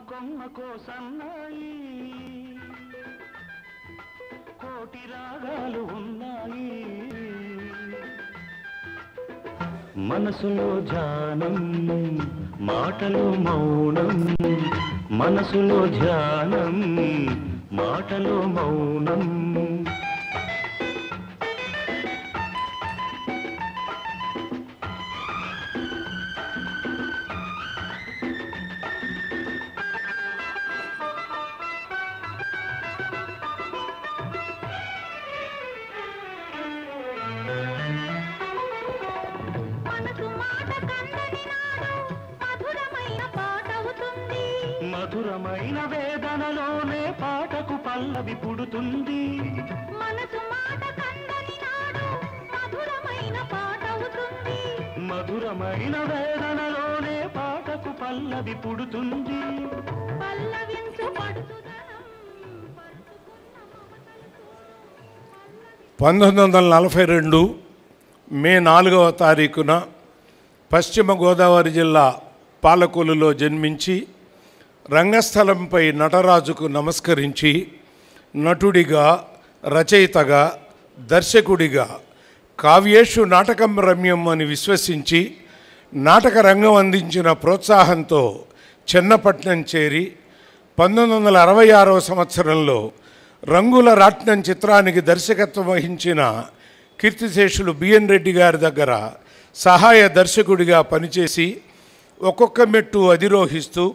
కొమ్మకో సన్నాయి కోటి రాగాలు ఉన్నాయి మనసులో ధ్యానం మాటలో మౌనం మనసులో ధ్యానం మాటలో మౌనం మధురమైన వేదనలోనే పాటకు పల్లవి పుడుతుంది మనసు మాట కందని నాడు మధురమైన పాట అవుతుంది మధురమైన వేదనలోనే పాటకు పల్లవి పుడుతుంది పల్లవించు పడుతుదనం 1942 మే 4వ తారీఖున పశ్చిమ గోదావరి జిల్లా పాలకొల్లులో జన్మించి రంగస్థలంపై నటరాజుకు నమస్కరించి నటుడిగా రచయితగా దర్శకుడిగా కావ్యేషు నాటకం రమ్యం అని విశ్వసించి నాటక రంగం అందించిన ప్రోత్సాహంతో చెన్నపట్నం చేరి 1966వ సంవత్సరంలో రంగుల రాట్నం చిత్రానికి దర్శకత్వం వహించిన కీర్తిశేషులు బిఎన్ రెడ్డి గారి దగ్గర సహాయ దర్శకుడిగా పనిచేసి ఒక్కొక్క మెట్టు అధిరోహిస్తూ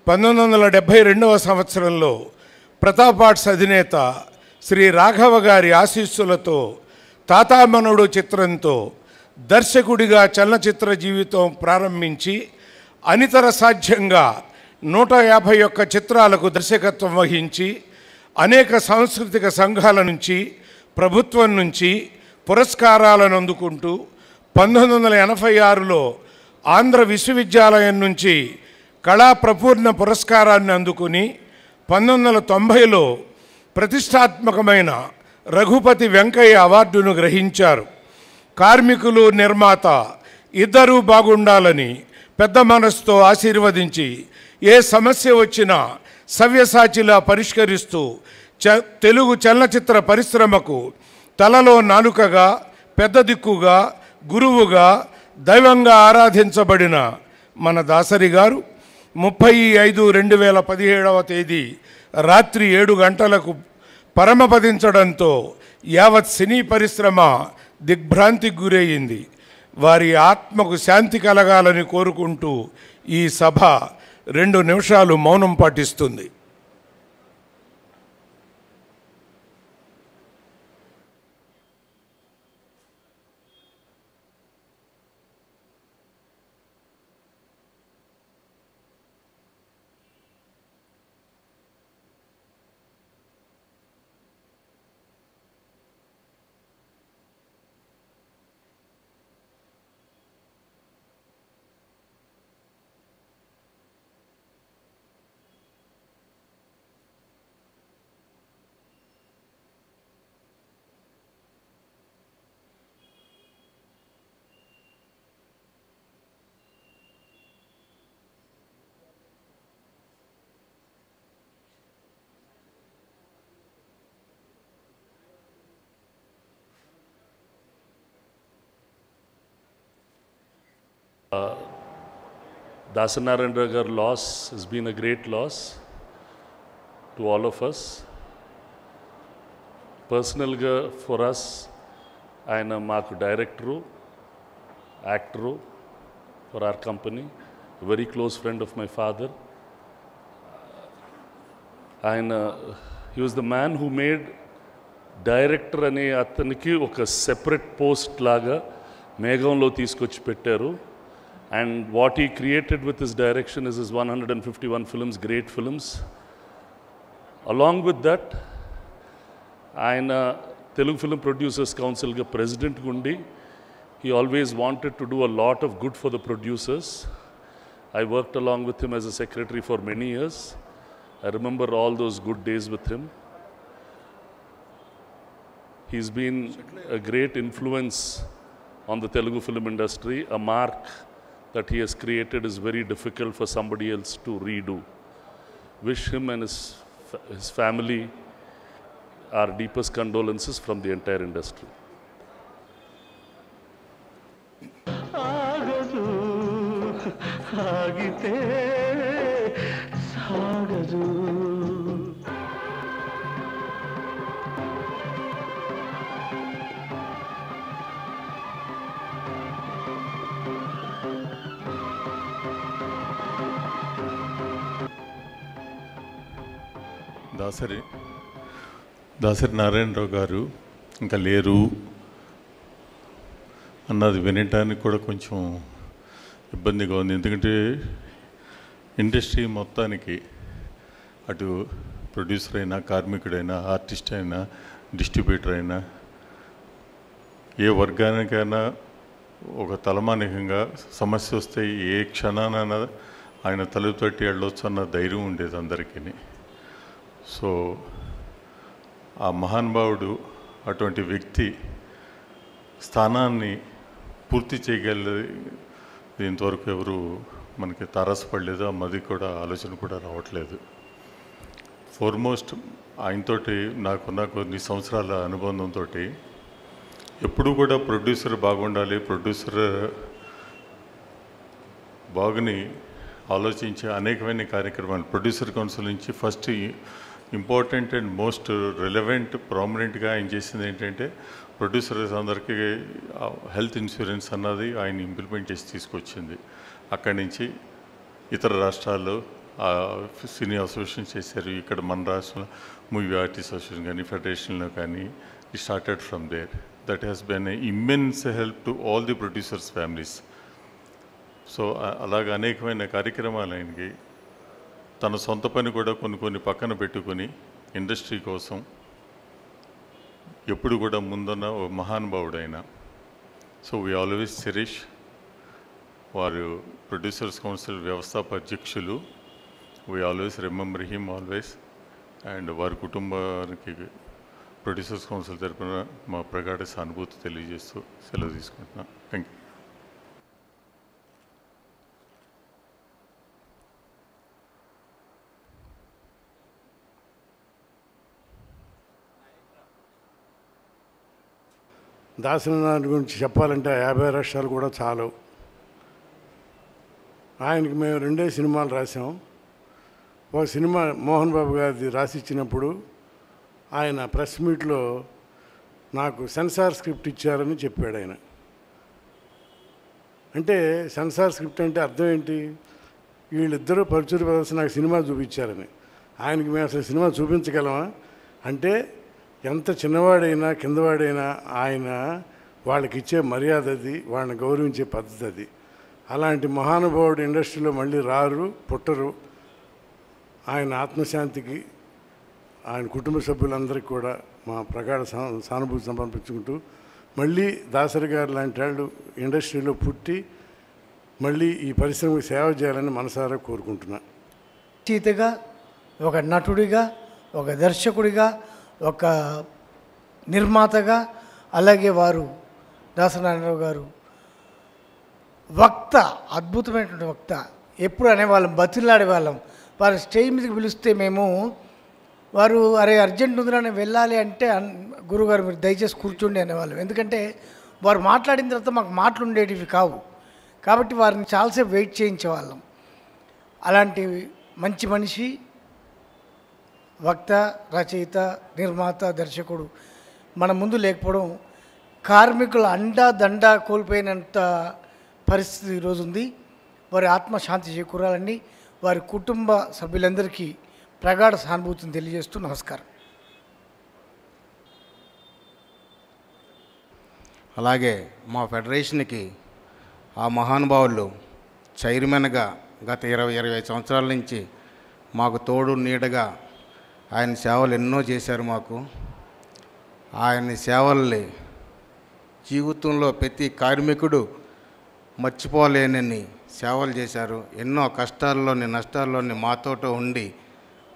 1972వ సంవత్సరంలో ప్రతాప్ ఆర్ట్స్ అధినేత శ్రీ రాఘవ గారి ఆశీస్సులతో తాతామనుడు చిత్రంతో దర్శకుడిగా చలనచిత్ర జీవితం ప్రారంభించి అనితర సాధ్యంగా 151 చిత్రాలకు దర్శకత్వం వహించి అనేక సాంస్కృతిక సంఘాల నుంచి ప్రభుత్వం నుంచి పురస్కారాలను అందుకుంటూ 1986లో ఆంధ్ర విశ్వవిద్యాలయం నుంచి కళా ప్రపూర్ణ పురస్కారాన్ని అందుకుని 1990లో ప్రతిష్టాత్మకమైన రఘుపతి వెంకయ్య అవార్డును గ్రహించారు. కార్మికులు నిర్మాత ఇద్దరూ బాగుండాలని పెద్ద మనసుతో ఆశీర్వదించి ఏ సమస్య వచ్చినా సవ్యసాచిలా పరిష్కరిస్తూ తెలుగు చలనచిత్ర పరిశ్రమకు తలలో నాలుకగా పెద్ద దిక్కుగా గురువుగా దైవంగా ఆరాధించబడిన మన దాసరి గారు 30/5/2017వ తేదీ రాత్రి 7 గంటలకు పరమపదించడంతో యావత్ సినీ పరిశ్రమ దిగ్భ్రాంతికి గురయ్యింది. వారి ఆత్మకు శాంతి కలగాలని కోరుకుంటూ ఈ సభ 2 నిమిషాలు మౌనం పాటిస్తుంది. Dasanarayana Garu loss has been a great loss to all of us. Personally, for us, I am a director, actor for our company, a very close friend of my father. And he was the man who made director ane ataniki oka separate post laga మేఘంలో తీసుకొచ్చి పెట్టారు. And what he created with his direction is his 151 films, great films. Along with that, ఆయన Telugu film producers కౌన్సిల్గా president Gundi he always wanted to do a lot of good for the producers. I worked along with him as a secretary for many years. I remember all those good days with him. He's been a great influence on the Telugu film industry, a mark that he has created is very difficult for somebody else to redo. wish him and his family our deepest condolences from the entire industry. ఆగదు ఆగితే సాగదు. దాసరి నారాయణరావు గారు ఇంకా లేరు అన్నది వినటానికి కూడా కొంచెం ఇబ్బందిగా ఉంది. ఎందుకంటే ఇండస్ట్రీ మొత్తానికి అటు ప్రొడ్యూసర్ అయినా, కార్మికుడైనా, ఆర్టిస్ట్ అయినా, డిస్ట్రిబ్యూటర్ అయినా, ఏ వర్గానికైనా ఒక తలమానికంగా సమస్య వస్తే ఏ క్షణానైనా ఆయన తలుపు తట్టి వెళ్ళొచ్చు అన్న ధైర్యం ఉండేది అందరికీ. సో ఆ మహానుభావుడు అటువంటి వ్యక్తి స్థానాన్ని పూర్తి చేయగలది ఇంతవరకు ఎవరు మనకి తారసపడలేదు. ఆ మది కూడా ఆలోచన కూడా రావట్లేదు. ఫార్మోస్ట్ ఆయనతోటి నాకున్న కొన్ని సంవత్సరాల అనుబంధంతో ఎప్పుడూ కూడా ప్రొడ్యూసర్ బాగుండాలి, ప్రొడ్యూసర్ బాగుని ఆలోచించే అనేకమైన కార్యక్రమాలు ప్రొడ్యూసర్ కౌన్సిల్ నుంచి first important and most relevant ప్రామినెంట్గా ఆయన చేసింది ఏంటంటే ప్రొడ్యూసర్స్ అందరికీ హెల్త్ ఇన్సూరెన్స్ అన్నది ఆయన ఇంప్లిమెంట్ చేసి తీసుకొచ్చింది. అక్కడి నుంచి ఇతర రాష్ట్రాల్లో సినీ అసోసియేషన్ చేశారు. ఇక్కడ మన రాష్ట్రంలో మూవీ ఆర్టిస్ట్ అసోసియేషన్ కానీ, ఫెడరేషన్లో కానీ started from there. That has been a immense help to all the producers families. So అలాగ అనేకమైన కార్యక్రమాలు ఆయనకి తన సొంత పని కూడా కొన్ని పక్కన పెట్టుకొని ఇండస్ట్రీ కోసం ఎప్పుడు కూడా ముందున్న ఓ మహానుభావుడు ఆయన. సో వీ ఆల్వేస్ చెరిష్ వారు ప్రొడ్యూసర్స్ కౌన్సిల్ వ్యవస్థాపక అధ్యక్షులు. We always remember him always. And వారి కుటుంబానికి ప్రొడ్యూసర్స్ కౌన్సిల్ తరఫున మా ప్రగాఢ సానుభూతి తెలియజేస్తూ సెలవు తీసుకుంటున్నాను. Thank you. దాసరి నారాయణ గురించి చెప్పాలంటే 50 లక్షలు కూడా చాలు. ఆయనకి మేము 2 సినిమాలు రాసాం. ఒక సినిమా మోహన్ బాబు గారిది రాసిచ్చినప్పుడు ఆయన ప్రెస్ మీట్లో నాకు సెన్సార్ స్క్రిప్ట్ ఇచ్చారని చెప్పాడు ఆయన. అంటే సెన్సార్ స్క్రిప్ట్ అంటే అర్థం ఏంటి? వీళ్ళిద్దరూ పరుచూరి ప్రదర్శన నాకు సినిమా చూపించారని. ఆయనకి మేము అసలు సినిమా చూపించగలమా అంటే ఎంత చిన్నవాడైనా కిందవాడైనా ఆయన వాళ్ళకి ఇచ్చే మర్యాద అది, వాళ్ళని గౌరవించే పద్ధతి అది. అలాంటి మహానుభావుడు ఇండస్ట్రీలో మళ్ళీ రారు, పుట్టరు. ఆయన ఆత్మశాంతికి ఆయన కుటుంబ సభ్యులందరికీ కూడా మా ప్రగాఢ సానుభూతి సమర్పించుకుంటూ మళ్ళీ దాసరి గారు లాంటి వాళ్ళు ఇండస్ట్రీలో పుట్టి మళ్ళీ ఈ పరిశ్రమకు సేవ చేయాలని మనసారా కోరుకుంటున్నా. రచయితగా, ఒక నటుడిగా, ఒక దర్శకుడిగా, ఒక నిర్మాతగా, అలాగే వారు దాసరి నారాయణరావు గారు వక్త, అద్భుతమైనటువంటి వక్త. ఎప్పుడు అనేవాళ్ళం, బతిలాడేవాళ్ళం. వారు స్టేజ్ మీదకి పిలిస్తే మేము వారు అరే అర్జెంట్ ఉందిరా నేను వెళ్ళాలి అంటే గురుగారు మీరు దయచేసి కూర్చోండి అనేవాళ్ళం. ఎందుకంటే వారు మాట్లాడిన తర్వాత మాకు మాటలు ఉండేటివి కావు. కాబట్టి వారిని చాలాసేపు వెయిట్ చేయించేవాళ్ళం. అలాంటి మంచి మనిషి, వక్త, రచయిత, నిర్మాత, దర్శకుడు మన ముందు లేకపోవడం కార్మికుల అండా దండా కోల్పోయినంత పరిస్థితి ఈరోజు ఉంది. వారి ఆత్మశాంతి చేకూరాలని వారి కుటుంబ సభ్యులందరికీ ప్రగాఢ సానుభూతిని తెలియజేస్తూ నమస్కారం. అలాగే మా ఫెడరేషన్కి ఆ మహానుభావులు చైర్మన్గా గత 20-25 సంవత్సరాల నుంచి మాకు తోడు నీడగా ఆయన సేవలు ఎన్నో చేశారు. మాకు ఆయన సేవల్ని జీవితంలో ప్రతి కార్మికుడు మర్చిపోలేనని సేవలు చేశారు. ఎన్నో కష్టాల్లోని నష్టాల్లోని మాతోటో ఉండి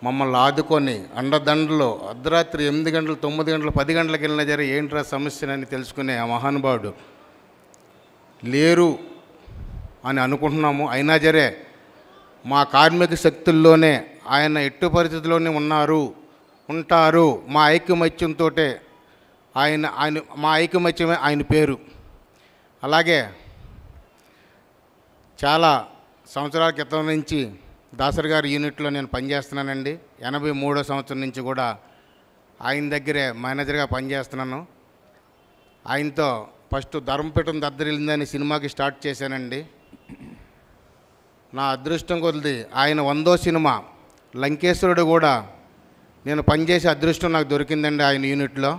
మమ్మల్ని ఆదుకొని అండదండలో అర్ధరాత్రి 8 గంటలు, 9 గంటలు, 10 గంటలకు వెళ్ళినా సరే ఏంట్రా సమస్యనని తెలుసుకునే ఆ మహానుభావుడు లేరు అని అనుకుంటున్నాము. అయినా సరే మా కార్మిక శక్తుల్లోనే ఆయన ఎట్టు పరిస్థితిలోనే ఉంటారు. మా ఐకమత్యంతో మా ఐకమత్యమే ఆయన పేరు. అలాగే చాలా సంవత్సరాల క్రితం నుంచి దాసరి గారి యూనిట్లో నేను పనిచేస్తున్నానండి. 83వ సంవత్సరం నుంచి కూడా ఆయన దగ్గరే మేనేజర్గా పనిచేస్తున్నాను. ఆయనతో ఫస్ట్ ధర్మపీఠం దద్దరిల్లిందని సినిమాకి స్టార్ట్ చేశానండి. నా అదృష్టం కొద్ది ఆయన 100వ సినిమా లంకేశ్వరుడు కూడా నేను పనిచేసే అదృష్టం నాకు దొరికిందండి ఆయన యూనిట్లో.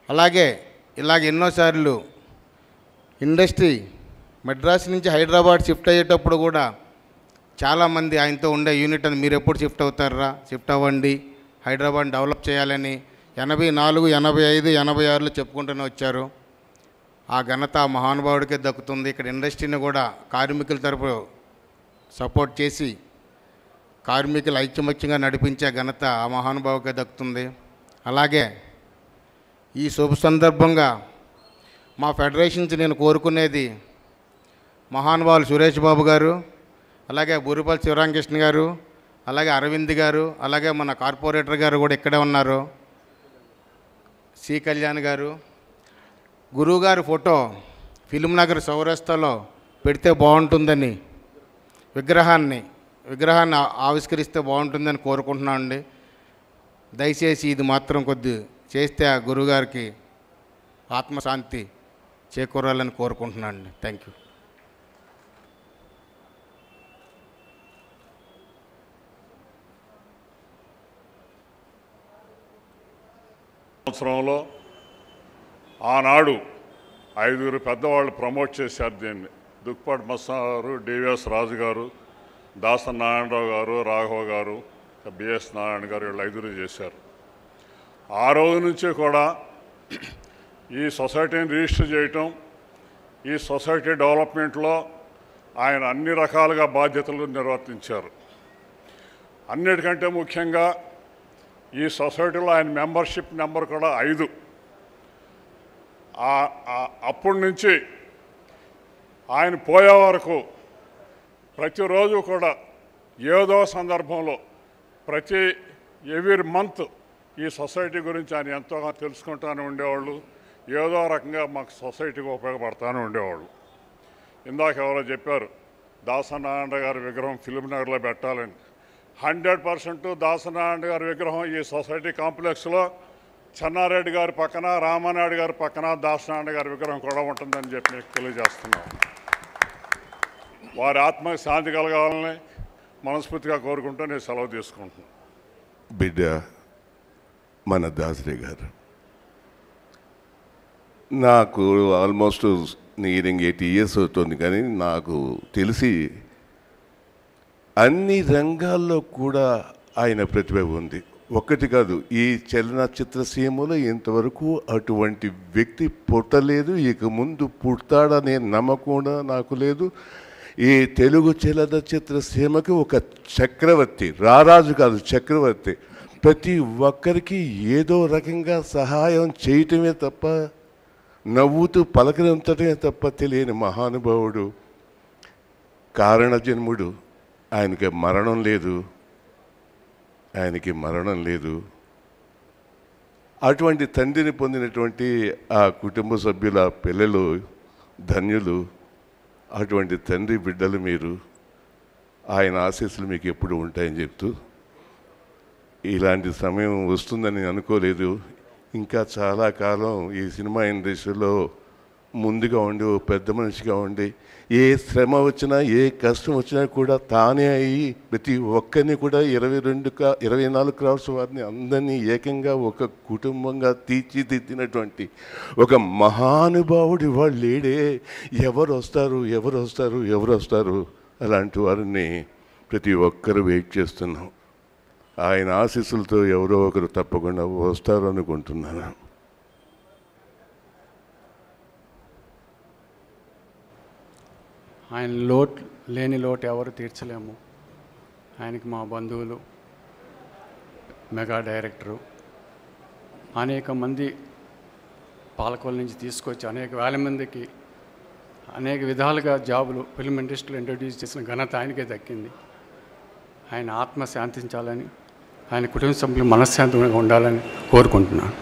అలాగే ఎన్నోసార్లు ఇండస్ట్రీ మద్రాసు నుంచి హైదరాబాద్ షిఫ్ట్ అయ్యేటప్పుడు కూడా చాలామంది ఆయనతో ఉండే యూనిట్ అని, మీరు ఎప్పుడు షిఫ్ట్ అవుతారా, షిఫ్ట్ అవ్వండి, హైదరాబాద్ డెవలప్ చేయాలని 84, 85, 86లో చెప్పుకుంటూనే వచ్చారు. ఆ ఘనత ఆ మహానుభావుడికే దక్కుతుంది. ఇక్కడ ఇండస్ట్రీని కూడా కార్మికుల తరపు సపోర్ట్ చేసి కార్మికులు ఐకమత్యంగా నడిపించే ఘనత ఆ మహానుభావుకే దక్కుతుంది. అలాగే ఈ శుభ సందర్భంగా మా ఫెడరేషన్ నుంచి నేను కోరుకునేది, మహానుభావులు సురేష్ బాబు గారు, అలాగే బూరిపల్లి శివరామకృష్ణ గారు, అలాగే అరవింద్ గారు, అలాగే మన కార్పొరేటర్ గారు కూడా ఇక్కడే ఉన్నారు, సి కళ్యాణ్ గారు, గురువుగారి ఫోటో ఫిల్మ్ నగర్ చౌరస్తాలో పెడితే బాగుంటుందని, విగ్రహాన్ని ఆవిష్కరిస్తే బాగుంటుందని కోరుకుంటున్నాను అండి. దయచేసి ఇది మాత్రం కొద్ది చేస్తే ఆ గురువుగారికి ఆత్మశాంతి చేకూరాలని కోరుకుంటున్నాను అండి. Thank you. సంవత్సరంలో ఆనాడు 5 పెద్దవాళ్ళు ప్రమోట్ చేశారు దీన్ని. దుక్పాటి మస్తా గారు, డివిఎస్ రాజు గారు, దాసరి నారాయణరావు గారు, రాఘవ గారు, బిఎస్ నారాయణ గారు, వీళ్ళు 5 చేశారు. ఆ రోజు నుంచి కూడా ఈ సొసైటీని రిజిస్టర్ చేయటం, ఈ సొసైటీ డెవలప్మెంట్లో ఆయన అన్ని రకాలుగా బాధ్యతలు నిర్వర్తించారు. అన్నిటికంటే ముఖ్యంగా ఈ సొసైటీలో ఆయన మెంబర్షిప్ నెంబర్ కూడా 5. అప్పటి నుంచి ఆయన పోయే వరకు ప్రతిరోజు కూడా ఏదో సందర్భంలో ఎవ్రీ మంత్ ఈ సొసైటీ గురించి ఆయన ఎంతోగా తెలుసుకుంటానే ఉండేవాళ్ళు. ఏదో రకంగా మాకు సొసైటీకి ఉపయోగపడతానే ఉండేవాళ్ళు. ఇందాక ఎవరో చెప్పారు దాసనారాయణ గారి విగ్రహం ఫిల్మ్ నగర్లో పెట్టాలని. 100% దాసనారాయణ గారి విగ్రహం ఈ సొసైటీ కాంప్లెక్స్లో చెన్నారెడ్డి గారి పక్కన, రామానాయుడు గారి పక్కన దాసనారాయణ గారి విగ్రహం కూడా ఉంటుందని చెప్పి మీకు తెలియజేస్తున్నాం. వారి ఆత్మకి శాంతి కలగాలని మనస్ఫూర్తిగా కోరుకుంటూ నేను సెలవు తీసుకుంటున్నాను. బిడ్డ మన దాసరి గారు నాకు ఆల్మోస్ట్ నియరింగ్ 80 years అవుతుంది, కానీ నాకు తెలిసి అన్ని రంగాల్లో కూడా ఆయన ప్రతిభ ఉంది. ఒక్కటి కాదు, ఈ చలనచిత్ర సీమలో ఇంతవరకు అటువంటి వ్యక్తి పుట్టలేదు, ఇక ముందు పుడతాడనే నమ్మకం కూడా నాకు లేదు. ఈ తెలుగు చలనచిత్ర సీమకి ఒక చక్రవర్తి, రారాజు కాదు చక్రవర్తి, ప్రతి ఒక్కరికి ఏదో రకంగా సహాయం చేయటమే తప్ప, నవ్వుతూ పలకరించటమే తప్ప తెలియని మహానుభావుడు, కారణజన్ముడు. ఆయనకి మరణం లేదు. అటువంటి తండ్రిని పొందినటువంటి ఆ కుటుంబ సభ్యుల పిల్లలు ధన్యులు. అటువంటి తండ్రి బిడ్డలు మీరు. ఆయన ఆశీస్సులు మీకు ఎప్పుడు ఉంటాయని చెప్తూ, ఇలాంటి సమయం వస్తుందని అనుకోలేదు. ఇంకా చాలా కాలం ఈ సినిమా ఇండస్ట్రీలో ముందుగా ఉండి, ఓ పెద్ద మనిషిగా ఉండి, ఏ శ్రమ వచ్చినా ఏ కష్టం వచ్చినా కూడా తానే అయ్యి ప్రతి ఒక్కరిని కూడా 24 crores వారిని అందరినీ ఏకంగా ఒక కుటుంబంగా తీర్చిదిద్దినటువంటి ఒక మహానుభావుడి వాళ్ళు లేడే. ఎవరు వస్తారు అలాంటి వారిని ప్రతి ఒక్కరు వెయిట్ చేస్తున్నాం. ఆయన ఆశీస్సులతో ఎవరో ఒకరు తప్పకుండా వస్తారు అనుకుంటున్నాను. ఆయన లేని లోటు ఎవరు తీర్చలేము. ఆయనకి మా బంధువులు, మెగా డైరెక్టరు, అనేక మంది పాలకొల నుంచి తీసుకొచ్చి అనేక వేల మందికి అనేక విధాలుగా జాబులు ఫిల్మ్ ఇండస్ట్రీలో ఇంట్రడ్యూస్ చేసిన ఘనత ఆయనకే దక్కింది. ఆయన ఆత్మ శాంతించాలని, ఆయన కుటుంబ సభ్యులు మనశ్శాంతిగా ఉండాలని కోరుకుంటున్నాను.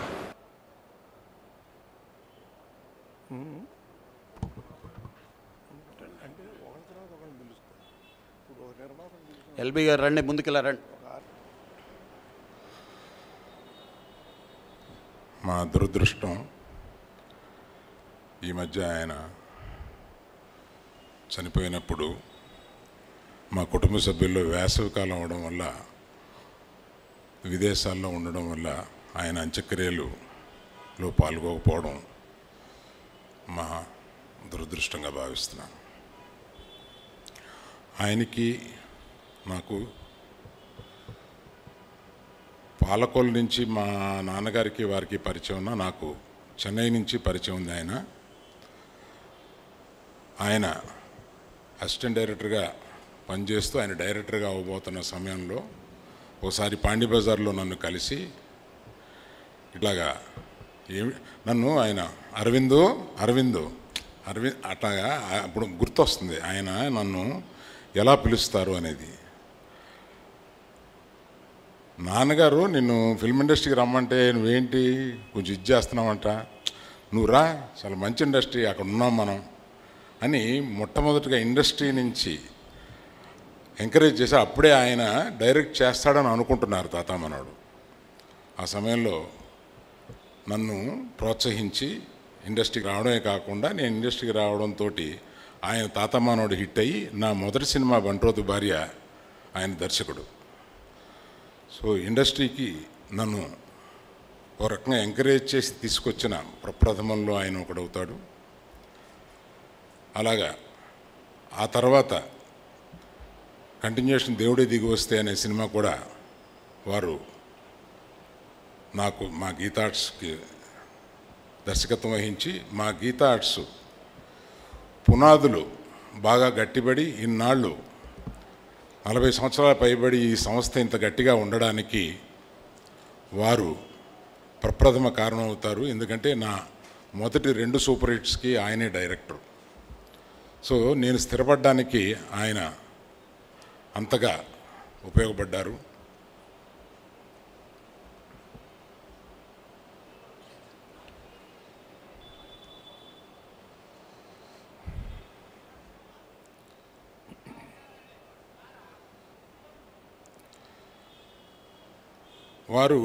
ఎల్బీ గారు రండి, ముందుకెళ్ళా రండి. మా దురదృష్టం ఈ మధ్య ఆయన చనిపోయినప్పుడు మా కుటుంబ సభ్యుల్లో వేసవికాలం అవడం వల్ల, విదేశాల్లో ఉండడం వల్ల ఆయన అంత్యక్రియలలో పాల్గొకపోవడం మా దురదృష్టంగా భావిస్తున్నాను. ఆయనకి నాకు పాలకొల్లు నుంచి మా నాన్నగారికి వారికి పరిచయం ఉన్న, నాకు చెన్నై నుంచి పరిచయం ఉంది. ఆయన అసిస్టెంట్ డైరెక్టర్గా పనిచేస్తూ ఆయన డైరెక్టర్గా అవ్వబోతున్న సమయంలో ఒకసారి పాండి బజార్లో నన్ను కలిసి ఇట్లాగా నన్ను ఆయన అరవింద్ అట్లాగా అప్పుడు గుర్తొస్తుంది ఆయన నన్ను ఎలా పిలుస్తారు అనేది. నాన్నగారు నిన్ను ఫిల్మ్ ఇండస్ట్రీకి రమ్మంటే నువ్వేంటి కొంచెం ఇది చేస్తున్నావంట, నువ్వు రా, చాలా మంచి ఇండస్ట్రీ, అక్కడ ఉన్నాం మనం అని మొట్టమొదటిగా ఇండస్ట్రీ నుంచి ఎంకరేజ్ చేసి అప్పుడే ఆయన డైరెక్ట్ చేస్తాడని అనుకుంటున్నారు తాతామనోడు. ఆ సమయంలో నన్ను ప్రోత్సహించి ఇండస్ట్రీకి రావడమే కాకుండా నేను ఇండస్ట్రీకి రావడంతో ఆయన తాతమ్మనోడు హిట్ అయ్యి నా మొదటి సినిమా బంట్రోతు భార్య ఆయన దర్శకుడు. సో ఇండస్ట్రీకి నన్ను ఒక రకంగా ఎంకరేజ్ చేసి తీసుకొచ్చిన ప్రప్రథమంలో ఆయన ఒకడవుతాడు. అలాగా ఆ తర్వాత కంటిన్యూషన్ దేవుడే దిగి వస్తే అనే సినిమా కూడా వారు నాకు మా గీతా ఆర్ట్స్కి దర్శకత్వం వహించి, మా గీతా ఆర్ట్స్ పునాదులు బాగా గట్టిపడి ఇన్నాళ్ళు 40 సంవత్సరాల పైబడి ఈ సంస్థ ఇంత గట్టిగా ఉండడానికి వారు ప్రప్రథమ కారణం అవుతారు. ఎందుకంటే నా మొదటి 2 సూపర్ హిట్స్కి ఆయనే డైరెక్టర్. సో నేను స్థిరపడడానికి ఆయన అంతగా ఉపయోగపడ్డారు. వారు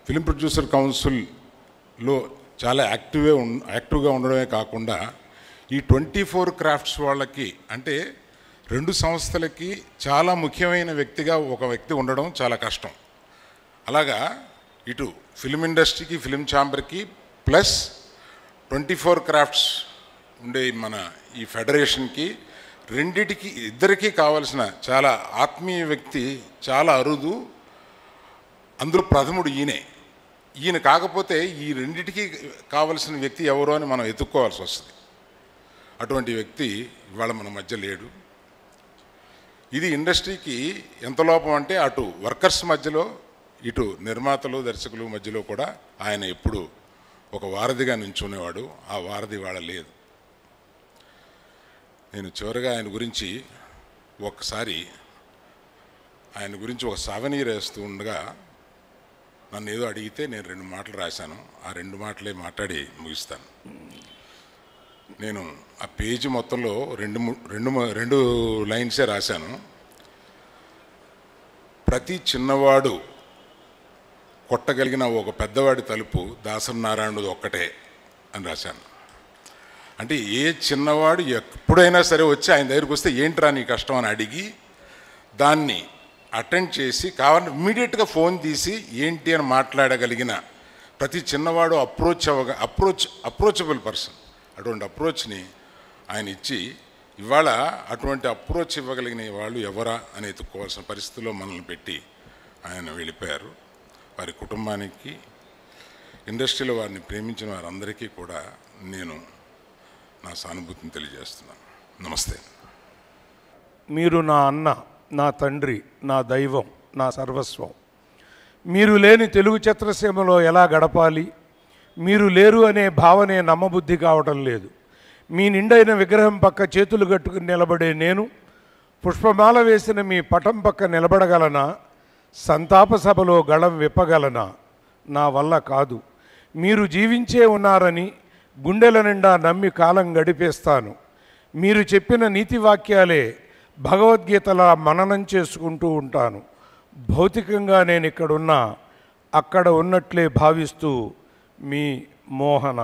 ఫిల్మ్ ప్రొడ్యూసర్ కౌన్సిల్లో చాలా యాక్టివ్గా ఉండడమే కాకుండా ఈ 24 క్రాఫ్ట్స్ వాళ్ళకి, అంటే 2 సంస్థలకి చాలా ముఖ్యమైన వ్యక్తిగా ఒక వ్యక్తి ఉండడం చాలా కష్టం. అలాగా ఇటు ఫిల్మ్ ఇండస్ట్రీకి, ఫిల్మ్ ఛాంబర్కి ప్లస్ 24 క్రాఫ్ట్స్ ఉండే మన ఈ ఫెడరేషన్కి ఇద్దరికీ కావాల్సిన చాలా ఆత్మీయ వ్యక్తి చాలా అరుదు. అందులో ప్రథముడు ఈయన కాకపోతే ఈ రెండిటికి కావలసిన వ్యక్తి ఎవరో అని మనం ఎత్తుక్కోవాల్సి వస్తుంది. అటువంటి వ్యక్తి ఇవాళ మన మధ్య లేడు. ఇది ఇండస్ట్రీకి ఎంత లోపం అంటే అటు వర్కర్స్ మధ్యలో, ఇటు నిర్మాతలు దర్శకులు మధ్యలో కూడా ఆయన ఎప్పుడు ఒక వారధిగా నించునేవాడు. ఆ వారధి ఇవాళ లేదు. నేను చివరిగా ఆయన గురించి ఒక సావనీర్ వేస్తూ ఉండగా నన్ను ఏదో అడిగితే నేను 2 మాటలు రాశాను. ఆ 2 మాటలే మాట్లాడి ముగిస్తాను. నేను ఆ పేజీ మొత్తంలో 2 లైన్సే రాశాను. ప్రతి చిన్నవాడు కొట్టగలిగిన ఒక పెద్దవాడి తలుపు దాసనారాయణుడు ఒక్కటే అని రాశాను. అంటే ఏ చిన్నవాడు ఎప్పుడైనా సరే వచ్చి ఆయన దగ్గరికి వస్తే ఏంట్రా నీ కష్టం అని అడిగి దాన్ని అటెండ్ చేసి కావాలంటే ఇమ్మీడియట్గా ఫోన్ తీసి ఏంటి అని మాట్లాడగలిగిన ప్రతి చిన్నవాడు అప్రోచబుల్ పర్సన్. అటువంటి అప్రోచ్ని ఆయన ఇచ్చి ఇవాళ అటువంటి అప్రోచ్ ఇవ్వగలిగిన వాళ్ళు ఎవరా అని ఎత్తుక్కోవాల్సిన పరిస్థితుల్లో మనల్ని పెట్టి ఆయన వెళ్ళిపోయారు. వారి కుటుంబానికి, ఇండస్ట్రీలో వారిని ప్రేమించిన వారందరికీ కూడా నేను నా సానుభూతిని తెలియజేస్తున్నాను. నమస్తే. మీరు నా అన్న, నా తండ్రి, నా దైవం, నా సర్వస్వం. మీరు లేని తెలుగు చిత్రసీమలో ఎలా గడపాలి? మీరు లేరు అనే భావనే నమ్మబుద్ధి కావటం లేదు. మీ నిండైన విగ్రహం పక్క చేతులు కట్టుకుని నిలబడే నేను పుష్పమాల వేసిన మీ పటం పక్క నిలబడగలనా? సంతాప సభలో గళం విప్పగలనా? నా వల్ల కాదు. మీరు జీవించే ఉన్నారని గుండెల నిండా నమ్మి కాలం గడిపేస్తాను. మీరు చెప్పిన నీతి వాక్యాలే భగవద్గీతలా మననం చేసుకుంటూ ఉంటాను. భౌతికంగా నేను ఇక్కడున్నా అక్కడ ఉన్నట్లే భావిస్తూ మీ మోహన.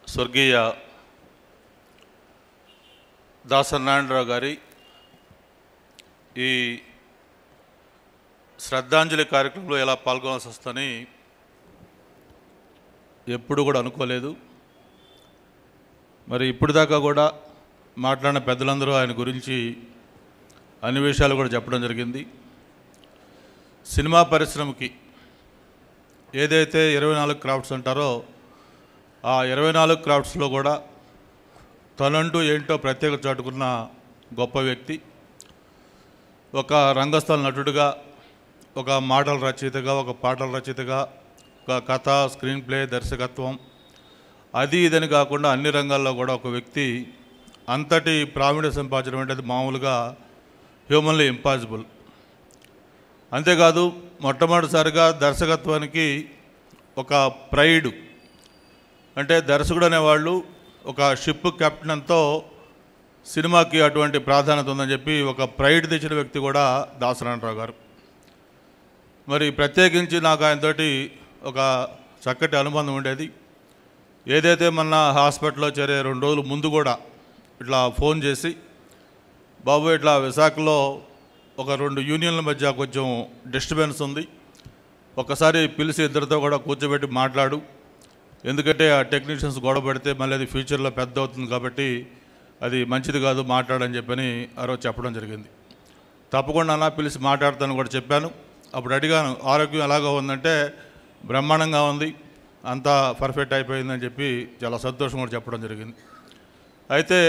స్వర్గీయ దాసనారాయణరావు గారి ఈ శ్రద్ధాంజలి కార్యక్రమంలో ఎలా పాల్గొనాల్సి వస్తుందని ఎప్పుడు కూడా అనుకోలేదు. మరి ఇప్పుడు దాకా కూడా మాట్లాడిన పెద్దలందరూ ఆయన గురించి అన్ని విషయాలు కూడా చెప్పడం జరిగింది. సినిమా పరిశ్రమకి ఏదైతే 24 క్రాఫ్ట్స్ అంటారో ఆ 24 క్రాఫ్ట్స్లో కూడా తనంటూ ఏంటో ప్రత్యేకత చాటుకున్న గొప్ప వ్యక్తి. ఒక రంగస్థల నటుడిగా, ఒక మాటల రచయితగా, ఒక పాటల రచయితగా, ఒక కథ, స్క్రీన్ ప్లే, దర్శకత్వం, అది ఇదని కాకుండా అన్ని రంగాల్లో కూడా ఒక వ్యక్తి అంతటి ప్రావీణ్యం సంపాదించడం అంటే మామూలుగా హ్యూమన్లీ ఇంపాసిబుల్. అంతేకాదు మొట్టమొదటిసారిగా దర్శకత్వానికి ఒక ప్రైడ్, అంటే దర్శకుడు అనేవాళ్ళు ఒక షిప్ కెప్టెన్తో సినిమాకి అటువంటి ప్రాధాన్యత ఉందని చెప్పి ఒక ప్రైడ్ తెచ్చిన వ్యక్తి కూడా దాసనారాయణరావు గారు. మరి ప్రత్యేకించి నాకు ఆయనతోటి ఒక చక్కటి అనుబంధం ఉండేది. ఏదైతే మన హాస్పిటల్లో చేరే 2 రోజుల ముందు కూడా ఇట్లా ఫోన్ చేసి, బాబు ఇట్లా విశాఖలో ఒక 2 యూనియన్ల మధ్య కొంచెం డిస్టర్బెన్స్ ఉంది, ఒకసారి పిలిచి ఇద్దరితో కూడా కూర్చోబెట్టి మాట్లాడు, ఎందుకంటే ఆ టెక్నీషియన్స్ గొడవ పెడితే మళ్ళీ అది ఫ్యూచర్లో పెద్ద అవుతుంది కాబట్టి అది మంచిది కాదు, మాట్లాడని చెప్పని ఆ రోజు చెప్పడం జరిగింది. తప్పకుండా అలా పిలిచి మాట్లాడతాను కూడా చెప్పాను. అప్పుడు అడిగాను, ఆరోగ్యం ఎలాగో ఉందంటే బ్రహ్మాండంగా ఉంది, అంతా పర్ఫెక్ట్ అయిపోయిందని చెప్పి చాలా సంతోషం కూడా చెప్పడం జరిగింది. అయితే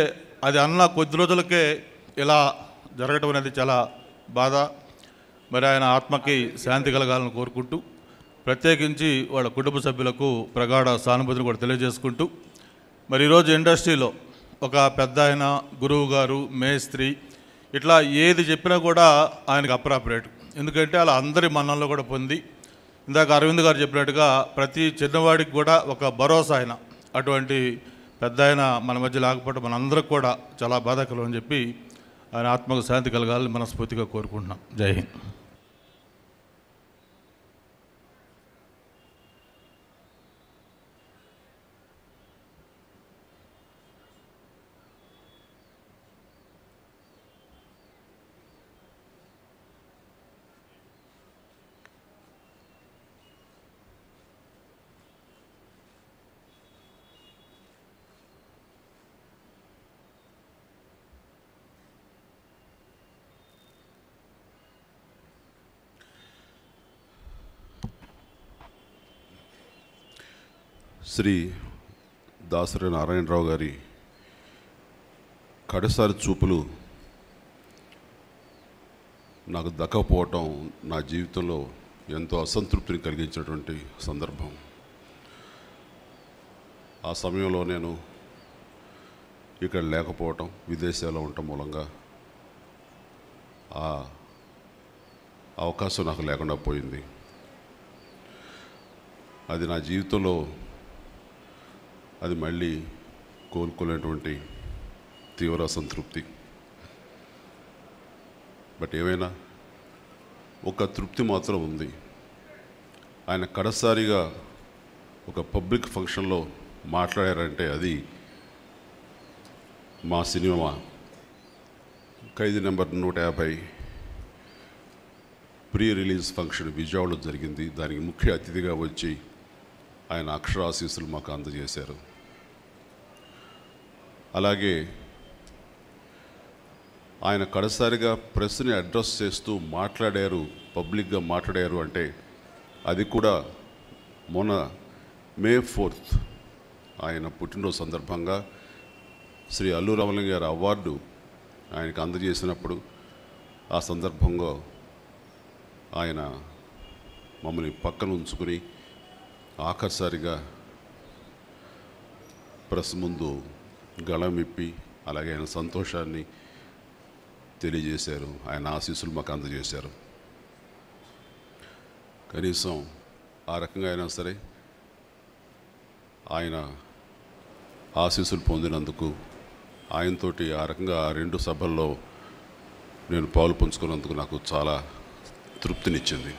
అది అన్న కొద్ది రోజులకే ఇలా జరగటం అనేది చాలా బాధ. మరి ఆయన ఆత్మకి శాంతి కలగాలని కోరుకుంటూ, ప్రత్యేకించి వాళ్ళ కుటుంబ సభ్యులకు ప్రగాఢ సానుభూతిని కూడా తెలియజేసుకుంటూ, మరి ఈరోజు ఇండస్ట్రీలో ఒక పెద్ద ఆయన, గురువు గారు, మేస్త్రి, ఇట్లా ఏది చెప్పినా కూడా ఆయనకు అప్రాపరేట్. ఎందుకంటే అలా అందరి మన్ననలో కూడా పొంది, ఇందాక అరవింద్ గారు చెప్పినట్టుగా ప్రతి చిన్నవాడికి కూడా ఒక భరోసా ఆయన. అటువంటి పెద్ద ఆయన మన మధ్య లేకపోవడం మనందరికి కూడా చాలా బాధాకరం అని చెప్పి ఆయన ఆత్మకు శాంతి కలగాలని మనస్ఫూర్తిగా కోరుకుంటున్నాం. జై హింద్. శ్రీ దాసరి నారాయణరావు గారి కడసారి చూపులు నాకు దక్కకపోవటం నా జీవితంలో ఎంతో అసంతృప్తిని కలిగించినటువంటి సందర్భం. ఆ సమయంలో నేను ఇక్కడ లేకపోవటం, విదేశాల్లో ఉండటం మూలంగా ఆ అవకాశం నాకు లేకుండా పోయింది. అది నా జీవితంలో అది మళ్ళీ కోలుకోలేనటువంటి తీవ్ర అసంతృప్తి. బట్ ఏమైనా ఒక తృప్తి మాత్రం ఉంది. ఆయన కడసారిగా ఒక పబ్లిక్ ఫంక్షన్లో మాట్లాడారంటే అది మా సినిమా ఖైదీ నెంబర్ 150 ప్రీ రిలీజ్ ఫంక్షన్ విజయవాడలో జరిగింది. దానికి ముఖ్య అతిథిగా వచ్చి ఆయన అక్షరాశీస్సులు మాకు అందజేశారు. అలాగే ఆయన కడసారిగా ప్రెస్ని అడ్రస్ చేస్తూ మాట్లాడారు, పబ్లిక్గా మాట్లాడారు అంటే అది కూడా మొన్న May 4th ఆయన పుట్టినరోజు సందర్భంగా శ్రీ అల్లు రామలింగ గారి అవార్డు ఆయనకు అందజేసినప్పుడు ఆ సందర్భంగా ఆయన మమ్మల్ని పక్కన ఉంచుకుని ఆఖరిసారిగా ప్రెస్ ముందు గళమిప్పి అలాగే ఆయన సంతోషాన్ని తెలియజేశారు. ఆయన ఆశీస్సులు మాకు అందజేశారు. కనీసం ఆ రకంగా అయినా సరే ఆయన ఆశీస్సులు పొందినందుకు ఆయనతోటి ఆ రకంగా ఆ 2 సభల్లో నేను పాలు పంచుకున్నందుకు నాకు చాలా తృప్తినిచ్చింది.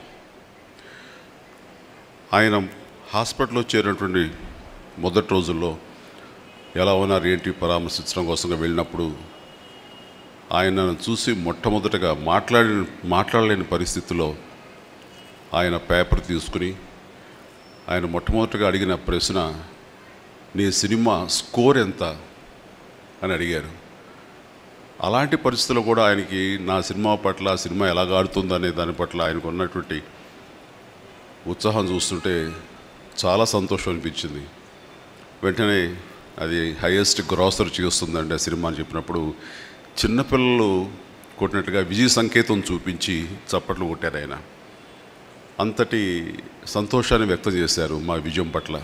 ఆయన హాస్పిటల్లో చేరినటువంటి మొదటి రోజుల్లో ఎలా ఉన్నారు ఏంటి పరామర్శించడం కోసంగా వెళ్ళినప్పుడు ఆయనను చూసి మొట్టమొదటగా మాట్లాడలేని పరిస్థితిలో ఆయన పేపర్ తీసుకుని ఆయన మొట్టమొదటిగా అడిగిన ప్రశ్న, నీ సినిమా స్కోర్ ఎంత అని అడిగారు. అలాంటి పరిస్థితుల్లో కూడా ఆయనకి నా సినిమా పట్ల, సినిమా ఎలాగ ఆడుతుందనే దాని పట్ల ఆయనకు ఉన్నటువంటి ఉత్సాహం చూస్తుంటే చాలా సంతోషం అనిపించింది. వెంటనే అది హైయెస్ట్ గ్రాసర్ చేస్తుందండి ఆ సినిమా అని చెప్పినప్పుడు చిన్నపిల్లలు కొట్టినట్టుగా విజయ సంకేతం చూపించి చప్పట్లు కొట్టారు. ఆయన అంతటి సంతోషాన్ని వ్యక్తం చేశారు మా విజయం పట్ల.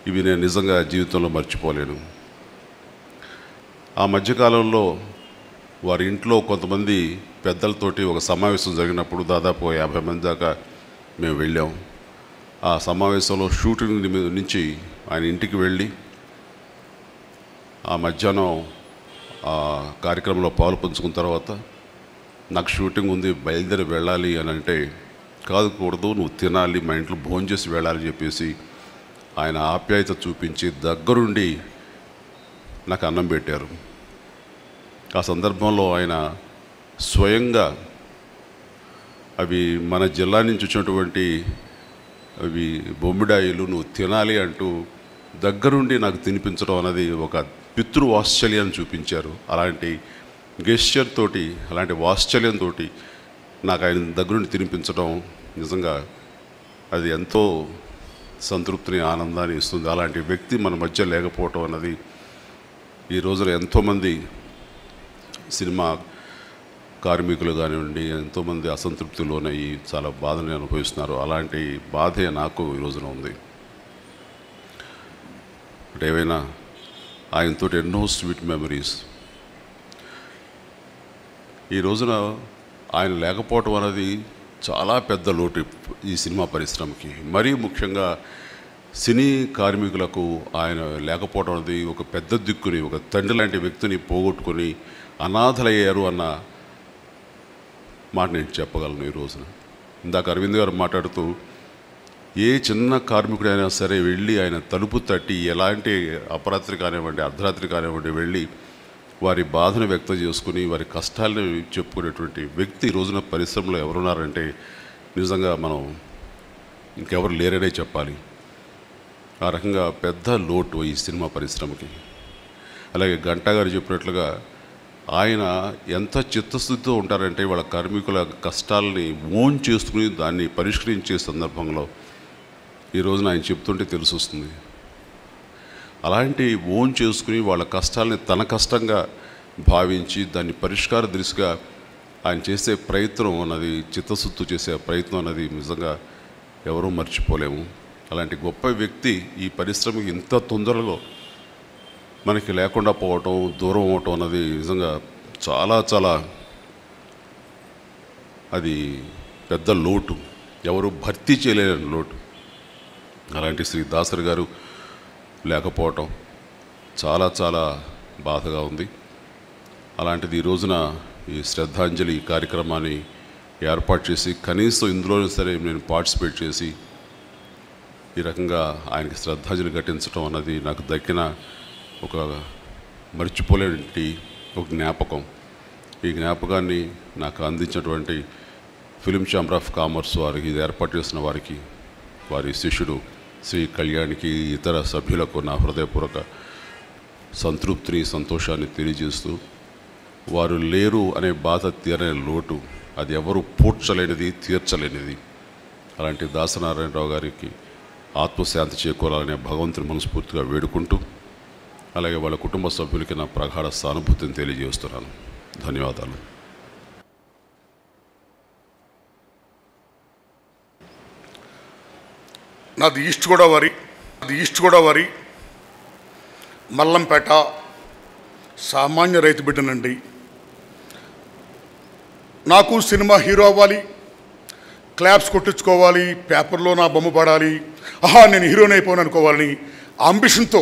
ఇవి నేను నిజంగా జీవితంలో మర్చిపోలేను. ఆ మధ్యకాలంలో వారి ఇంట్లో కొంతమంది పెద్దలతోటి ఒక సమావేశం జరిగినప్పుడు దాదాపు 50 మంది దాకా మేము వెళ్ళాం. ఆ సమావేశంలో షూటింగ్ నుంచి ఆయన ఇంటికి వెళ్ళి ఆ మధ్యాహ్నం ఆ కార్యక్రమంలో పాలు పంచుకున్న తర్వాత నాకు షూటింగ్ ఉంది బయలుదేరి వెళ్ళాలి అని అంటే, కాదుకూడదు నువ్వు తినాలి, మా ఇంట్లో భోజనం చేసి వెళ్ళాలని చెప్పేసి ఆయన ఆప్యాయత చూపించి దగ్గరుండి నాకు అన్నం పెట్టారు. ఆ సందర్భంలో ఆయన స్వయంగా అవి మన జిల్లా నుంచి వచ్చినటువంటి అవి బొమ్మిడాయిలు నువ్వు తినాలి అంటూ దగ్గరుండి నాకు తినిపించడం అనేది ఒక పితృవాత్సల్యాన్ని చూపించారు. అలాంటి గెస్చర్ తోటి, అలాంటి వాత్సల్యంతో నాకు ఆయన దగ్గరుండి తినిపించడం నిజంగా అది ఎంతో సంతృప్తిని, ఆనందాన్ని ఇస్తుంది. అలాంటి వ్యక్తి మన మధ్య లేకపోవటం అన్నది ఈ రోజున ఎంతోమంది సినిమా కార్మికులు కానివ్వండి ఎంతోమంది అసంతృప్తిలోనయ్యి చాలా బాధని అనుభవిస్తున్నారు. అలాంటి బాధే నాకు ఈ రోజున ఉంది. అంటే ఏవైనా ఆయనతో ఎన్నో స్వీట్ మెమరీస్. ఈ రోజున ఆయన లేకపోవటం అనేది చాలా పెద్ద లోటు ఈ సినిమా పరిశ్రమకి. మరీ ముఖ్యంగా సినీ కార్మికులకు ఆయన లేకపోవడం అనేది ఒక పెద్ద దిక్కుని, ఒక తండ్రి లాంటి వ్యక్తిని పోగొట్టుకొని అనాథలయ్యారు అన్న మాట నేను చెప్పగలను ఈ రోజున. ఇందాక అరవింద్ గారు మాట్లాడుతూ ఏ చిన్న కార్మికుడైనా సరే వెళ్ళి ఆయన తలుపు తట్టి ఎలాంటి అపరాత్రి కానివ్వండి, అర్ధరాత్రి కానివ్వండి వెళ్ళి వారి బాధను వ్యక్తం చేసుకుని వారి కష్టాలను చెప్పుకునేటువంటి వ్యక్తి ఈ రోజున పరిశ్రమలో ఎవరున్నారంటే నిజంగా మనం ఇంకెవరు లేరనే చెప్పాలి. ఆ రకంగా పెద్ద లోటు ఈ సినిమా పరిశ్రమకి. అలాగే గంటా గారు చెప్పినట్లుగా ఆయన ఎంత చిత్తశుద్ధితో ఉంటారంటే వాళ్ళ కార్మికుల కష్టాలని ఓన్ చేసుకుని దాన్ని పరిష్కరించే సందర్భంలో ఈ రోజున ఆయన చెప్తుంటే తెలిసి వస్తుంది. అలాంటి ఓన్ చేసుకుని వాళ్ళ కష్టాలని తన కష్టంగా భావించి దాన్ని పరిష్కార దిశగా ఆయన చేసే ప్రయత్నం అన్నది, చిత్తశుద్ధి చేసే ప్రయత్నం అన్నది నిజంగా ఎవరూ మర్చిపోలేము. అలాంటి గొప్ప వ్యక్తి ఈ పరిశ్రమకి ఇంత తొందరగా మనకి లేకుండా పోవటం, దూరం అవటం అన్నది నిజంగా చాలా చాలా అది పెద్ద లోటు, ఎవరు భర్తీ చేయలేని లోటు. అలాంటి శ్రీ దాసరి గారు లేకపోవటం చాలా చాలా బాధగా ఉంది. అలాంటిది ఈ రోజున ఈ శ్రద్ధాంజలి కార్యక్రమాన్ని ఏర్పాటు చేసి కనీసం ఇందులోనే సరే నేను పార్టిసిపేట్ చేసి ఈ రకంగా ఆయనకి శ్రద్ధాంజలి ఘటించడం అన్నది నాకు దక్కిన ఒక మర్చిపోలేని ఒక జ్ఞాపకం. ఈ జ్ఞాపకాన్ని నాకు అందించినటువంటి ఫిలిం ఛాంబర్ ఆఫ్ కామర్స్ వారికి, ఇది ఏర్పాటు చేసిన వారికి, వారి శిష్యుడు శ్రీ కళ్యాణ్కి, ఇతర సభ్యులకు నా హృదయపూర్వక సంతృప్తిని, సంతోషాన్ని తెలియజేస్తూ వారు లేరు అనే బాధ తీరని లోటు అది ఎవరు పూడ్చలేనిది, తీర్చలేనిది. అలాంటి దాసనారాయణరావు గారికి ఆత్మశాంతి చేకూరాలనే భగవంతుని మనస్ఫూర్తిగా వేడుకుంటూ అలాగే వాళ్ళ కుటుంబ సభ్యులకి నా ప్రగాఢ సానుభూతిని తెలియజేస్తున్నాను. ధన్యవాదాలు. నాది ఈస్ట్ గోదావరి మల్లంపేట, సామాన్య రైతు బిడ్డనండి. నాకు సినిమా హీరో అవ్వాలి, క్లాప్స్ కొట్టించుకోవాలి, పేపర్లో నా బొమ్మ పడాలి, ఆహా నేను హీరోని అయిపోను అనుకోవాలని అంబిషన్తో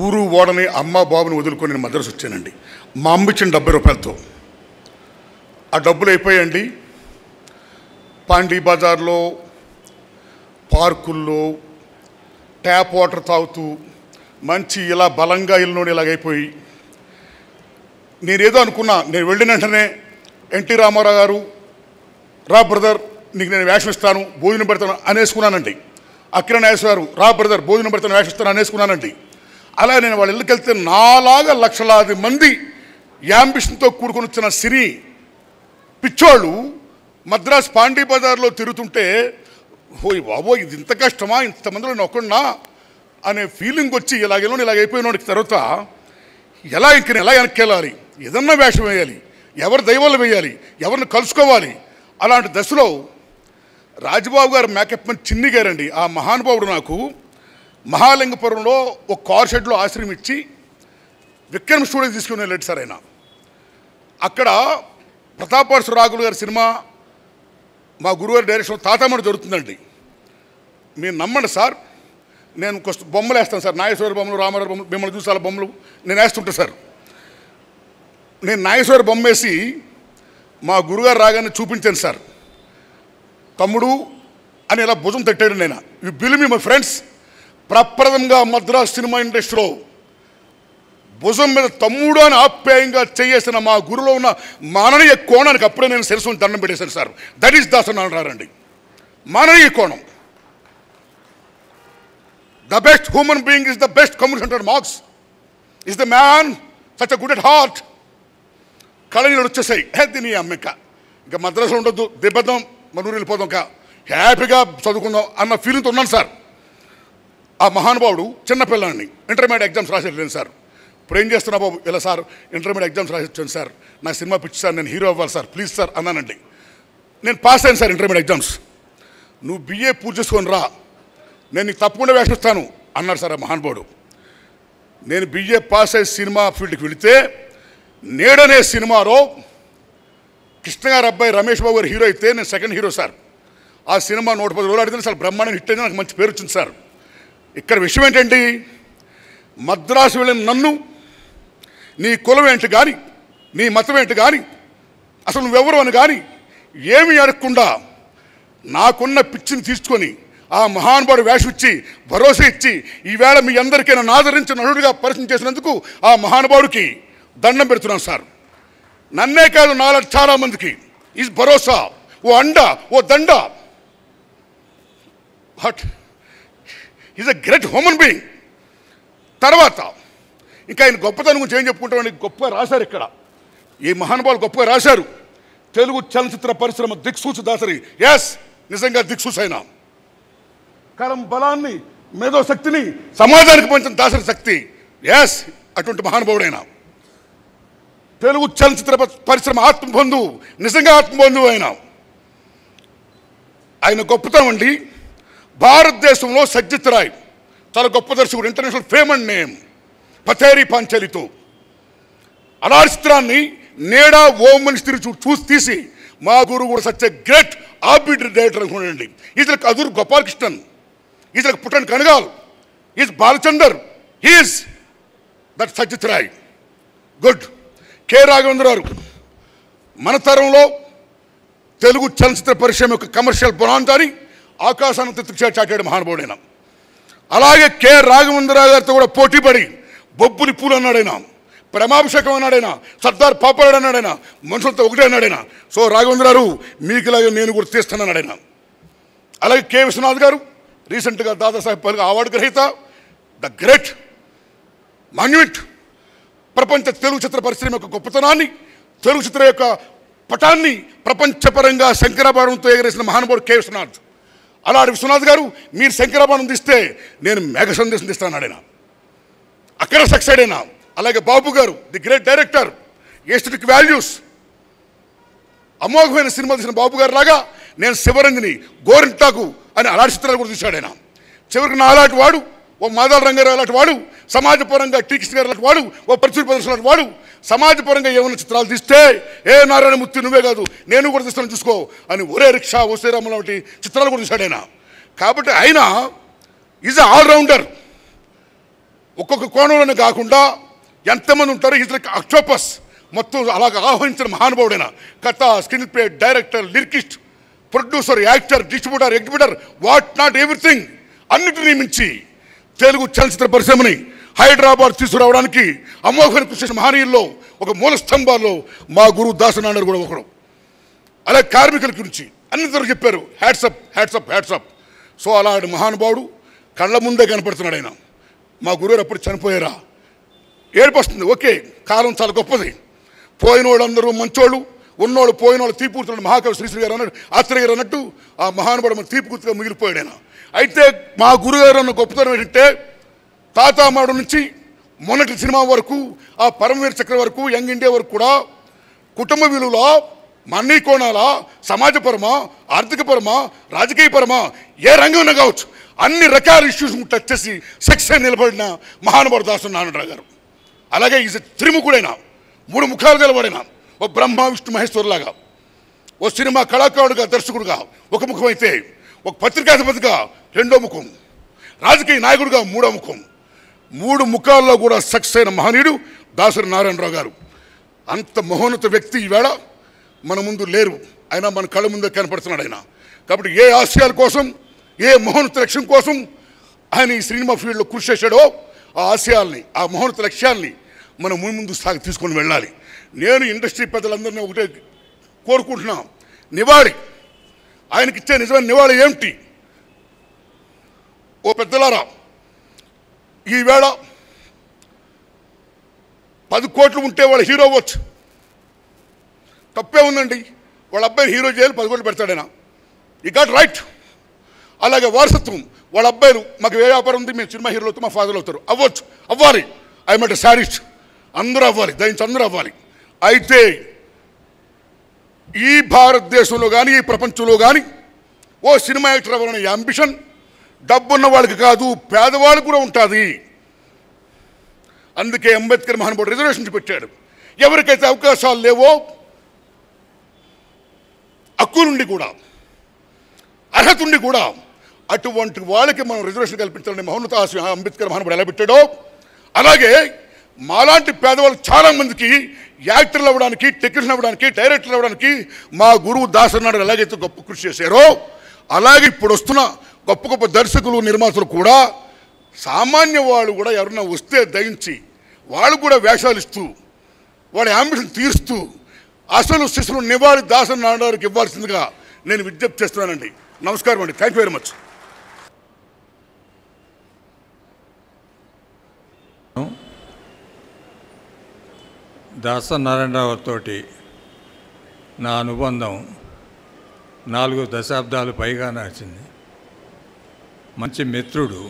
ఊరు ఓడని అమ్మ బాబుని వదులుకొని నేను మద్రాసు వచ్చానండి. మా అమ్మ ఇచ్చిన 70 రూపాయలతో. ఆ డబ్బులు అయిపోయాయండి. పాండీ బజార్లో, పార్కుల్లో ట్యాప్ వాటర్ తాగుతూ మంచి ఇలా బలంగా ఇల్లునోడి ఇలాగైపోయి నేనేదో అనుకున్నా. నేను వెళ్ళిన వెంటనే ఎన్టీ రామారావు గారు, రా బ్రదర్ నీకు నేను వేషం ఇస్తాను, భోజనం పెడతాను అనేసుకున్నానండి. అక్కిర నాగేశ్వర గారు, రా బ్రదర్ భోజనం పెడతాను, వేషం ఇస్తాను అనేసుకున్నానండి. అలా నేను వాళ్ళ ఇళ్ళకి వెళ్తే నాలాగా లక్షలాది మంది యాంబిషన్తో కూడుకొని వచ్చిన సినీ పిచ్చోళ్ళు మద్రాస్ పాండీ బజార్లో తిరుగుతుంటే ఓయ్ బాబో ఇది ఇంత కష్టమా, ఇంతమందిలో నేను ఒక్కడున్నా అనే ఫీలింగ్ వచ్చి ఇలాగైపోయినోడికి తర్వాత ఎలా వెనక్కి వెళ్ళాలి, ఏదన్నా వేషం వేయాలి, ఎవరి దైవాలు వేయాలి, ఎవరిని కలుసుకోవాలి. అలాంటి దశలో రాజబాబు గారు మేకప్ మ్యాన్ చిన్ని గారండి, ఆ మహానుభావుడు నాకు మహాలింగపురంలో ఒక కార్ షెడ్లో ఆశ్రయం ఇచ్చి విక్రమ్ స్టూడియో తీసుకుని వెళ్ళాడు సార్. ఆయన అక్కడ ప్రతాపవర్ష రాఘులు గారి సినిమా మా గురువారి డైరెక్షన్ తాతామణి జరుగుతుందండి. మీరు నమ్మండి సార్, నేను బొమ్మలు వేస్తాను సార్, నాగేశ్వర బొమ్మలు, రామారావు బొమ్మలు, మిమ్మల్ని చూసాల బొమ్మలు నేను వేస్తుంటాను సార్. నేను నాగేశ్వర బొమ్మ వేసి మా గురుగారు రాగానే చూపించాను సార్. తమ్ముడు అని ఇలా భుజం తట్టాడు. నేను you believe me my friends, ప్రప్రథంగా మద్రాస్ సినిమా ఇండస్ట్రీలో భుజం మీద తమ్ముడు అని ఆప్యాయంగా చేసిన మా గురులో ఉన్న మాననీయ కోణానికి అప్పుడే నేను శిరస్సుని దండం పెట్టేశాను సార్. దట్ ఈస్ దాసనారాయణండి, మాననీయ కోణం. The best human being is the best communicator Marx is the man such a good at heart. కళనీళ్ళు వచ్చేసాయి, దీని అమ్మిక ఇంకా మద్రాసులో ఉండొద్దు, దిబ్బద్దాం, మన ఊరు వెళ్ళిపోదాం, ఇంకా హ్యాపీగా చదువుకుందాం అన్న ఫీలింగ్తో ఉన్నాను సార్. ఆ మహానుభావుడు చిన్నపిల్లాడిని ఇంటర్మీడియట్ ఎగ్జామ్స్ రాసి వెళ్ళాను సార్. ఇప్పుడు ఏం చేస్తున్నా బాబు, ఇలా సార్ ఇంటర్మీడియట్ ఎగ్జామ్స్ రాసి వచ్చాను సార్, నా సినిమా పిచ్చి సార్, నేను హీరో అవ్వాలి సార్, ప్లీజ్ సార్ అన్నానండి. నేను పాస్ అయ్యాను సార్ ఇంటర్మీడియట్ ఎగ్జామ్స్. నువ్వు బిఏ పూర్తి చేసుకొని రా, నేను నీకు తప్పకుండా వేషిస్తాను అన్నాడు సార్ ఆ మహానుభావుడు. నేను బిఏ పాస్ అయ్యి సినిమా ఫీల్డ్కి వెళితే నేడనే సినిమాలో కృష్ణ గారు అబ్బాయి రమేష్ బాబు గారు హీరో అయితే నేను సెకండ్ హీరో సార్. ఆ సినిమా 110 రోజులు ఆడితే సార్ బ్రహ్మాండంగా హిట్ అయితే నాకు మంచి పేరు వచ్చింది సార్. ఇక్కడ విషయం ఏంటండి, మద్రాసు వెళ్ళిన నన్ను నీ కులం ఏంటి కానీ, నీ మతం ఏంటి కానీ, అసలు నువ్వెవరు అని కానీ ఏమీ అడగకుండా నాకున్న పిచ్చిని తీసుకొని ఆ మహానుభావుడు వేషం ఇచ్చి భరోసా ఇచ్చి ఈవేళ మీ అందరికీ నన్ను ఆదరించి నటుడిగా పరిచయం చేసినందుకు ఆ మహానుభావుడికి దండం పెడుతున్నాను సార్. నన్నే కాదు నాలుగు చాలా మందికి ఈ భరోసా, ఓ అండ, ఓ దండ. But is a great human being. తర్వాత ఇంకా ఆయన గొప్పతనం గురించి ఏం చెప్పుకుంటామని గొప్పగా రాశారు ఇక్కడ. ఈ మహానుభావులు గొప్పగా రాశారు. తెలుగు చలనచిత్ర పరిశ్రమ దిక్సూచి దాసరి, ఎస్ నిజంగా దిక్సూచి అయినా కలం బలాన్ని, మేధో శక్తిని సమాజానికి పంచిన దాసరి శక్తి, ఎస్ అటువంటి మహానుభావుడైనా. తెలుగు చలనచిత్ర పరిశ్రమ ఆత్మబంధువు, నిజంగా ఆత్మబంధువు అయినా. ఆయన గొప్పతనం అండి, భారతదేశంలో సజ్జిత్ రాయ్ చాలా గొప్ప దర్శకుడు, international fame and name, Pather పాంచాలితో. అలాంటి చిత్రాన్ని నేడా ఓమని చూసి తీసి మా గురువు కూడా such a great arbitrary director అనుకోండి. ఇతనికి అదూరు గోపాలకృష్ణన్, ఇతనికి Puttanna Kanagal, is Balachander, is that Satyajit Ray. Good. K Raghavendra గారు మన తరంలో తెలుగు చలనచిత్ర పరిశ్రమ యొక్క కమర్షియల్ బొనాంతాని ఆకాశాన్ని చాటాడు మహానుభావుడైన. అలాగే కె రాఘవేంద్రరావు గారితో కూడా పోటీపడి బొబ్బులి పూలు అన్నాడైనా, ప్రేమాభిషేకం అన్నాడైనా, సర్దార్ పాపరాడు అన్నాడైనా, మనుషులతో ఒకటే అన్నాడైనా. సో రాఘవేంద్రరావు మీకు ఇలాగే నేను కూడా తీస్తున్నాడైనా. అలాగే కె విశ్వనాథ్ గారు రీసెంట్గా దాదాసాహెబ్ ఫాల్కే అవార్డు గ్రహీత, ద గ్రేట్ మాన్యుమెంట్. ప్రపంచ తెలుగు చిత్ర పరిశ్రమ యొక్క గొప్పతనాన్ని, తెలుగు చిత్ర యొక్క పటాన్ని ప్రపంచపరంగా శంకరాభరణంతో ఎగరేసిన మహానుభావుడు కె విశ్వనాథ్. అలాంటి విశ్వనాథ్ గారు మీరు శంకరాభరణం తీస్తే నేను మేఘ సందేశం తీస్తాను ఆయన. అక్కడ సక్సెడ్ అయినా. అలాగే బాబు గారు the great director, aesthetic values, అమోఘమైన సినిమా తీసిన బాబు గారు లాగా నేను శివరంగిని, గోరింటాకు అని అలాంటి చిత్రాలు కూడా తీశాడు ఆయన. చివరికి నా అలాంటి వాడు, ఓ మాదాల రంగారావు అలాంటి వాడు, సమాజపరంగా టీ కృష్ణ గారు అలాంటి వాడు, ఓ పరచూరి ప్రదర్శన లాంటి వాడు సమాజపరంగా ఏమైనా చిత్రాలు తీస్తే ఏ నారాయణమూర్తి నువ్వే కాదు నేను కూడా తీస్తాను చూసుకో అని ఒరే రిక్షా, ఓ శ్రీరాములు లాంటి చిత్రాలు కూడా తీశాడు ఆయన. కాబట్టి ఆయన ఈజ్ ఆల్రౌండర్. ఒక్కొక్క కోణంలోనే కాకుండా ఎంతమంది ఉంటారో ఈజ్ లైక్ అక్టోపస్. మొత్తం అలాగ ఆహ్వానించిన మహానుభావుడైన కథ, screen play, director, lyricist, producer, actor, distributor, exhibitor, what not everything అన్నిటినీ మించి తెలుగు చలనచిత్ర పరిశ్రమని హైదరాబాద్ తీసుకురావడానికి అమోఘమైన కృషి చేసిన మహనీయుల్లో ఒక మూల స్తంభాల్లో మా గురువు దాసనారాయణ కూడా ఒకడు. అలాగే కార్మికుల గురించి అన్నింటితో చెప్పారు, హ్యాట్సప్ హ్యాట్సప్ హ్యాట్సప్. సో అలాంటి మహానుభావుడు కళ్ళ ముందే కనపడుతున్నాడు ఆయన. మా గురువు అప్పుడు చనిపోయారా, ఏడుపు వస్తుంది. ఓకే, కాలం చాలా గొప్పది. పోయిన వాళ్ళందరూ మంచోళ్ళు, ఉన్నోళ్ళు పోయిన వాళ్ళు తీపూర్తులు. మహాకవి శ్రీశ్రీ గారు అన్నట్టు, ఆత్రేయ గారు అన్నట్టు ఆ మహానుభావుడు మన తీపుకూర్తిగా మిగిలిపోయాడు ఆయన. అయితే మా గురుగారు అన్న గొప్పతనం ఏంటంటే తాతామాడు నుంచి మొన్నటి సినిమా వరకు, ఆ పరమవీర చక్ర వరకు, యంగ్ ఇండియా వరకు కూడా కుటుంబ విలువల, మన్నీ కోణాల, సమాజపరమా, ఆర్థికపరమా, రాజకీయపరమా, ఏ రంగంలో కావచ్చు అన్ని రకాల ఇష్యూస్ టచ్ చేసి సక్సెస్ నిలబడిన మహానుభావుడు దాసనారాయణరావు గారు. అలాగే ఈజ్ త్రిముఖుడైన, 3 ముఖాలు గలవాడైన, ఓ బ్రహ్మ విష్ణు మహేశ్వరులాగా, ఓ సినిమా కళాకారుడుగా, దర్శకుడుగా ఒక ముఖం అయితే, ఒక పత్రికాధిపతిగా రెండో ముఖం, రాజకీయ నాయకుడిగా మూడో ముఖం, 3 ముఖాల్లో కూడా సక్సెస్ అయిన మహనీయుడు దాసరి నారాయణరావు గారు. అంత మహోన్నత వ్యక్తి ఈవేళ మన ముందు లేరు, అయినా మన కళ్ళ ముందే కనపడుతున్నాడు ఆయన. కాబట్టి ఏ ఆశయాల కోసం, ఏ మహోన్నత లక్ష్యం కోసం ఆయన ఈ సినిమా ఫీల్డ్లో కృషి చేశాడో ఆ ఆశయాల్ని, ఆ మహోన్నత లక్ష్యాల్ని మనం ముందు సాగి తీసుకొని వెళ్ళాలి. నేను ఇండస్ట్రీ పెద్దలందరినీ ఒకటే కోరుకుంటున్నా, నివాళి ఆయనకిచ్చే నిజమైన నివాళి ఏమిటి? ఓ పెద్దలారా, ఈవేళ 10 కోట్లు ఉంటే వాళ్ళ హీరో అవ్వచ్చు, తప్పే ఉందండి. వాళ్ళ అబ్బాయి హీరో చేయాలి, 10 కోట్లు పెడతాడైనా, ఈ గాట్ రైట్. అలాగే వారసత్వం, వాళ్ళ అబ్బాయిలు మాకు ఏ వ్యాపారం ఉంది, మేము సినిమా హీరోలు అవుతాం, మా ఫాదర్లు అవుతారు, అవ్వచ్చు, అవ్వాలి. ఐ మెట్ శారీస్ట్, అందరూ అవ్వాలి, దయించి అందరూ అవ్వాలి. అయితే ఈ భారతదేశంలో కానీ ఈ ప్రపంచంలో కానీ ఓ సినిమా యాక్టర్ అవ్వాలనే అంబిషన్ డబ్బున్న వాళ్ళకి కాదు, పేదవాళ్ళకు కూడా ఉంటుంది. అందుకే అంబేద్కర్ మహానుభావుడు రిజర్వేషన్స్ పెట్టాడు. ఎవరికైతే అవకాశాలు లేవో, హక్కులుండి కూడా, అర్హత ఉండి కూడా అటువంటి వాళ్ళకి మనం రిజర్వేషన్ కల్పించాలని మహోన్నత ఆశయం అంబేద్కర్ మహానుభావుడు ఎలా పెట్టాడో, అలాగే మాలాంటి పేదవాళ్ళు చాలామందికి యాక్టర్లు అవ్వడానికి, టెక్నీషియన్ అవ్వడానికి, డైరెక్టర్లు అవ్వడానికి మా గురువు దాసనారాయణ ఎలాగైతే గొప్ప కృషి చేశారో, అలాగే ఇప్పుడు వస్తున్న గొప్ప గొప్ప దర్శకులు, నిర్మాతలు కూడా సామాన్య వాళ్ళు కూడా ఎవరన్నా వస్తే దయించి వాళ్ళు కూడా వేషాలు ఇస్తూ వాళ్ళ అంబిషన్ తీరుస్తూ అసలు శిశులు నివాళి దాసనారాయణకి ఇవ్వాల్సిందిగా నేను విజ్ఞప్తి చేస్తున్నానండి. నమస్కారం అండి, thank you very much. Dasa Narayana Rao తోటి నా అనుబంధం 4 దశాబ్దాలు పైగా నడిచింది. మంచి మిత్రుడు.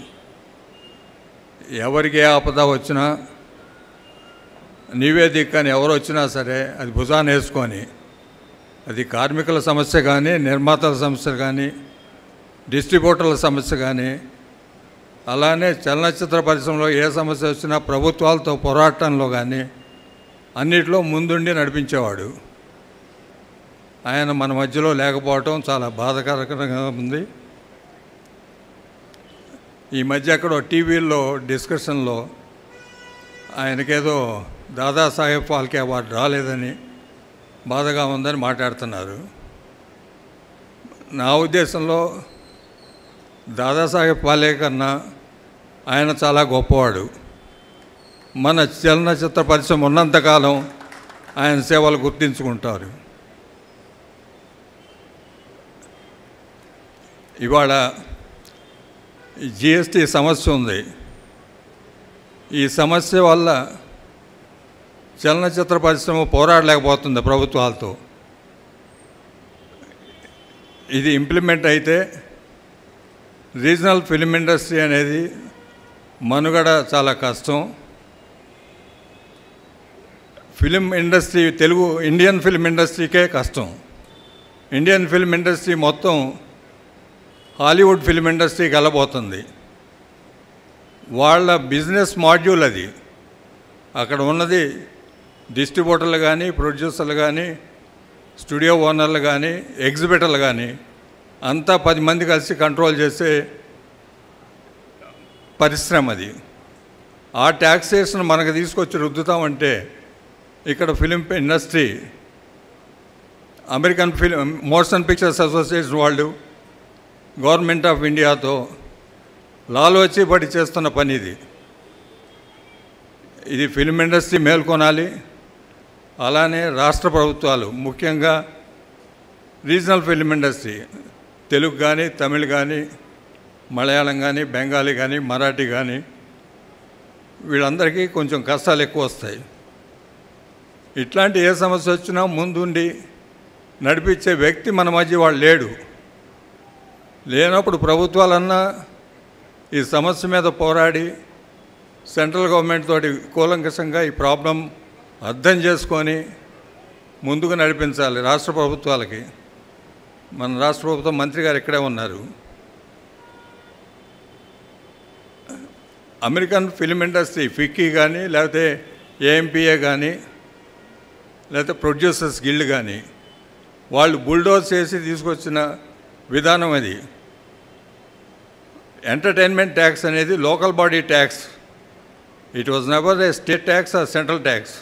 ఎవరికి ఏ ఆపద వచ్చినా, నీవే దిక్కని ఎవరు వచ్చినా సరే అది భుజాన్ని వేసుకొని, అది కార్మికుల సమస్య కానీ, నిర్మాతల సమస్య కానీ, డిస్ట్రిబ్యూటర్ల సమస్య కానీ, అలానే చలనచిత్ర పరిశ్రమలో ఏ సమస్య వచ్చినా ప్రభుత్వాలతో పోరాటంలో కానీ అన్నిట్లో ముందుండి నడిపించేవాడు. ఆయన మన మధ్యలో లేకపోవటం చాలా బాధాకరంగా ఉంది. ఈ మధ్య ఎక్కడో టీవీల్లో డిస్కషన్లో ఆయనకేదో దాదాసాహెబ్ ఫాల్కే అవార్డు రాలేదని బాధగా ఉందని మాట్లాడుతున్నారు. నా ఉద్దేశంలో దాదాసాహెబ్ ఫాల్కే కన్నా ఆయన చాలా గొప్పవాడు. మన చలనచిత్ర పరిశ్రమ ఉన్నంతకాలం ఆయన సేవలు గుర్తించుకుంటారు. ఇవాళ జిఎస్టీ సమస్య ఉంది. ఈ సమస్య వల్ల చలనచిత్ర పరిశ్రమ పోరాడలేకపోతుంది ప్రభుత్వాలతో. ఇది ఇంప్లిమెంట్ అయితే రీజనల్ ఫిల్మ్ ఇండస్ట్రీ అనేది మనుగడ చాలా కష్టం. Film industry Telugu Indian film ఇండస్ట్రీకే కష్టం. ఇండియన్ ఫిల్మ్ ఇండస్ట్రీ మొత్తం హాలీవుడ్ ఫిల్మ్ ఇండస్ట్రీకి వెళ్ళబోతుంది. వాళ్ళ బిజినెస్ మాడ్యూల్ అది. అక్కడ ఉన్నది డిస్ట్రిబ్యూటర్లు కానీ, ప్రొడ్యూసర్లు కానీ, స్టూడియో ఓనర్లు కానీ, ఎగ్జిబిటర్లు కానీ అంతా 10 మంది కలిసి కంట్రోల్ చేసే పరిశ్రమ అది. ఆ ట్యాక్సేషన్ మనకు తీసుకొచ్చి రుద్దుతామంటే ఇక్కడ film industry American motion pictures association వాళ్ళు గవర్నమెంట్ ఆఫ్ ఇండియాతో లాలోచి పడి చేస్తున్న పని ఇది. ఇది ఫిలిం ఇండస్ట్రీ మేల్కొనాలి. అలానే రాష్ట్ర ప్రభుత్వాలు, ముఖ్యంగా రీజనల్ ఫిలిం ఇండస్ట్రీ, తెలుగు కానీ, తమిళ్ కానీ, మలయాళం కానీ, బెంగాలీ కానీ, మరాఠీ కానీ, వీళ్ళందరికీ కొంచెం కష్టాలు ఎక్కువ వస్తాయి. ఇట్లాంటి ఏ సమస్య వచ్చినా ముందుండి నడిపించే వ్యక్తి మన మధ్య వాళ్ళు లేడు. లేనప్పుడు ప్రభుత్వాలన్నా ఈ సమస్య మీద పోరాడి సెంట్రల్ గవర్నమెంట్ తోటి కూలంకషంగా ఈ ప్రాబ్లం అర్థం చేసుకొని ముందుకు నడిపించాలి రాష్ట్ర ప్రభుత్వాలకి. మన రాష్ట్ర ప్రభుత్వం మంత్రి గారు ఇక్కడే ఉన్నారు. అమెరికన్ ఫిలిం ఇండస్ట్రీ ఫిక్కీ కానీ, లేకపోతే ఏఎంపీఏ కానీ, లేకపోతే ప్రొడ్యూసర్స్ గిల్డ్ కానీ వాళ్ళు బుల్డోజ్ చేసి తీసుకొచ్చిన విధానం అది. ఎంటర్టైన్మెంట్ ట్యాక్స్ అనేది local body tax. It was never A state tax or central tax.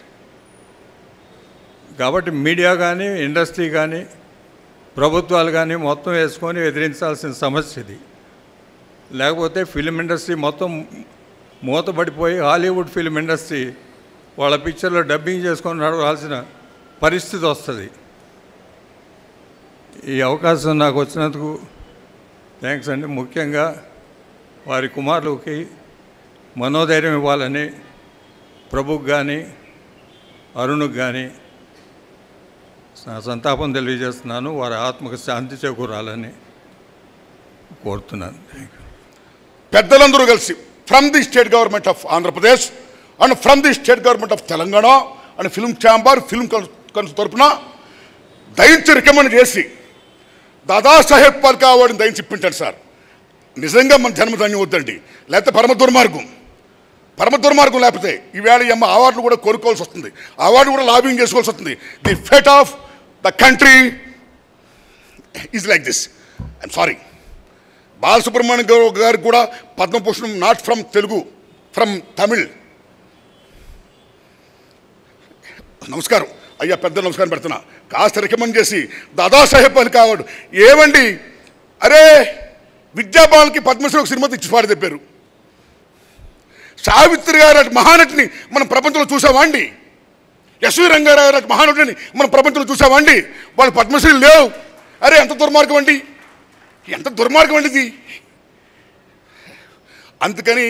కాబట్టి మీడియా కానీ, ఇండస్ట్రీ కానీ, ప్రభుత్వాలు కానీ మొత్తం వేసుకొని ఎదిరించాల్సిన సమస్య ఇది. లేకపోతే ఫిలిం ఇండస్ట్రీ మొత్తం మూతపడిపోయి హాలీవుడ్ ఫిలిం ఇండస్ట్రీ వాళ్ళ పిక్చర్లో డబ్బింగ్ చేసుకొని నడవాల్సిన పరిస్థితి వస్తుంది. ఈ అవకాశం నాకు వచ్చినందుకు థ్యాంక్స్ అండి. ముఖ్యంగా వారి కుమారులకి మనోధైర్యం ఇవ్వాలని ప్రభుకి కానీ, అరుణ్కి కానీ నా సంతాపం తెలియజేస్తున్నాను. వారి ఆత్మకు శాంతి చేకూరాలని కోరుతున్నాను. పెద్దలందరూ కలిసి from the state government of Andhra Pradesh and from the state government of Telangana and film chamber, film council తరఫున దయించి రికమెండ్ చేసి దాదాసాహెబ్ ఫాల్కే అవార్డుని దయించి ఇప్పింటాడు సార్. నిజంగా మన జన్మధన్యం వద్దండి, లేకపోతే పరమ దుర్మార్గం లేకపోతే ఈవేళ ఈ అమ్మ అవార్డులు కూడా కోరుకోవాల్సి వస్తుంది, అవార్డు కూడా లాబింగ్ చేసుకోవాల్సి వస్తుంది. The fate of the country is like this. I'm sorry. Balasubrahmanyam గారికి కూడా పద్మభూషణం not from Telugu, from Tamil. నమస్కారం అయ్యా, పెద్ద నమస్కారం పెడుతున్నా. కాస్త రికమెండ్ చేసి దాదాసాహెబ్ ఫాల్కే అవార్డు ఏమండి? అరే విద్యాబాలకి పద్మశ్రీ ఒక సినిమా ఇచ్చి పాడు తెప్పారు. సావిత్రి గారు అటు మహానటిని మనం ప్రపంచంలో చూసామా అండి? ఎస్వి రంగారావు గారు అటు మహానటిని మనం ప్రపంచంలో చూసామా అండి? వాళ్ళు పద్మశ్రీలు లేవు. అరే ఎంత దుర్మార్గం అండి, ఎంత దుర్మార్గం అండి ఇది. అందుకని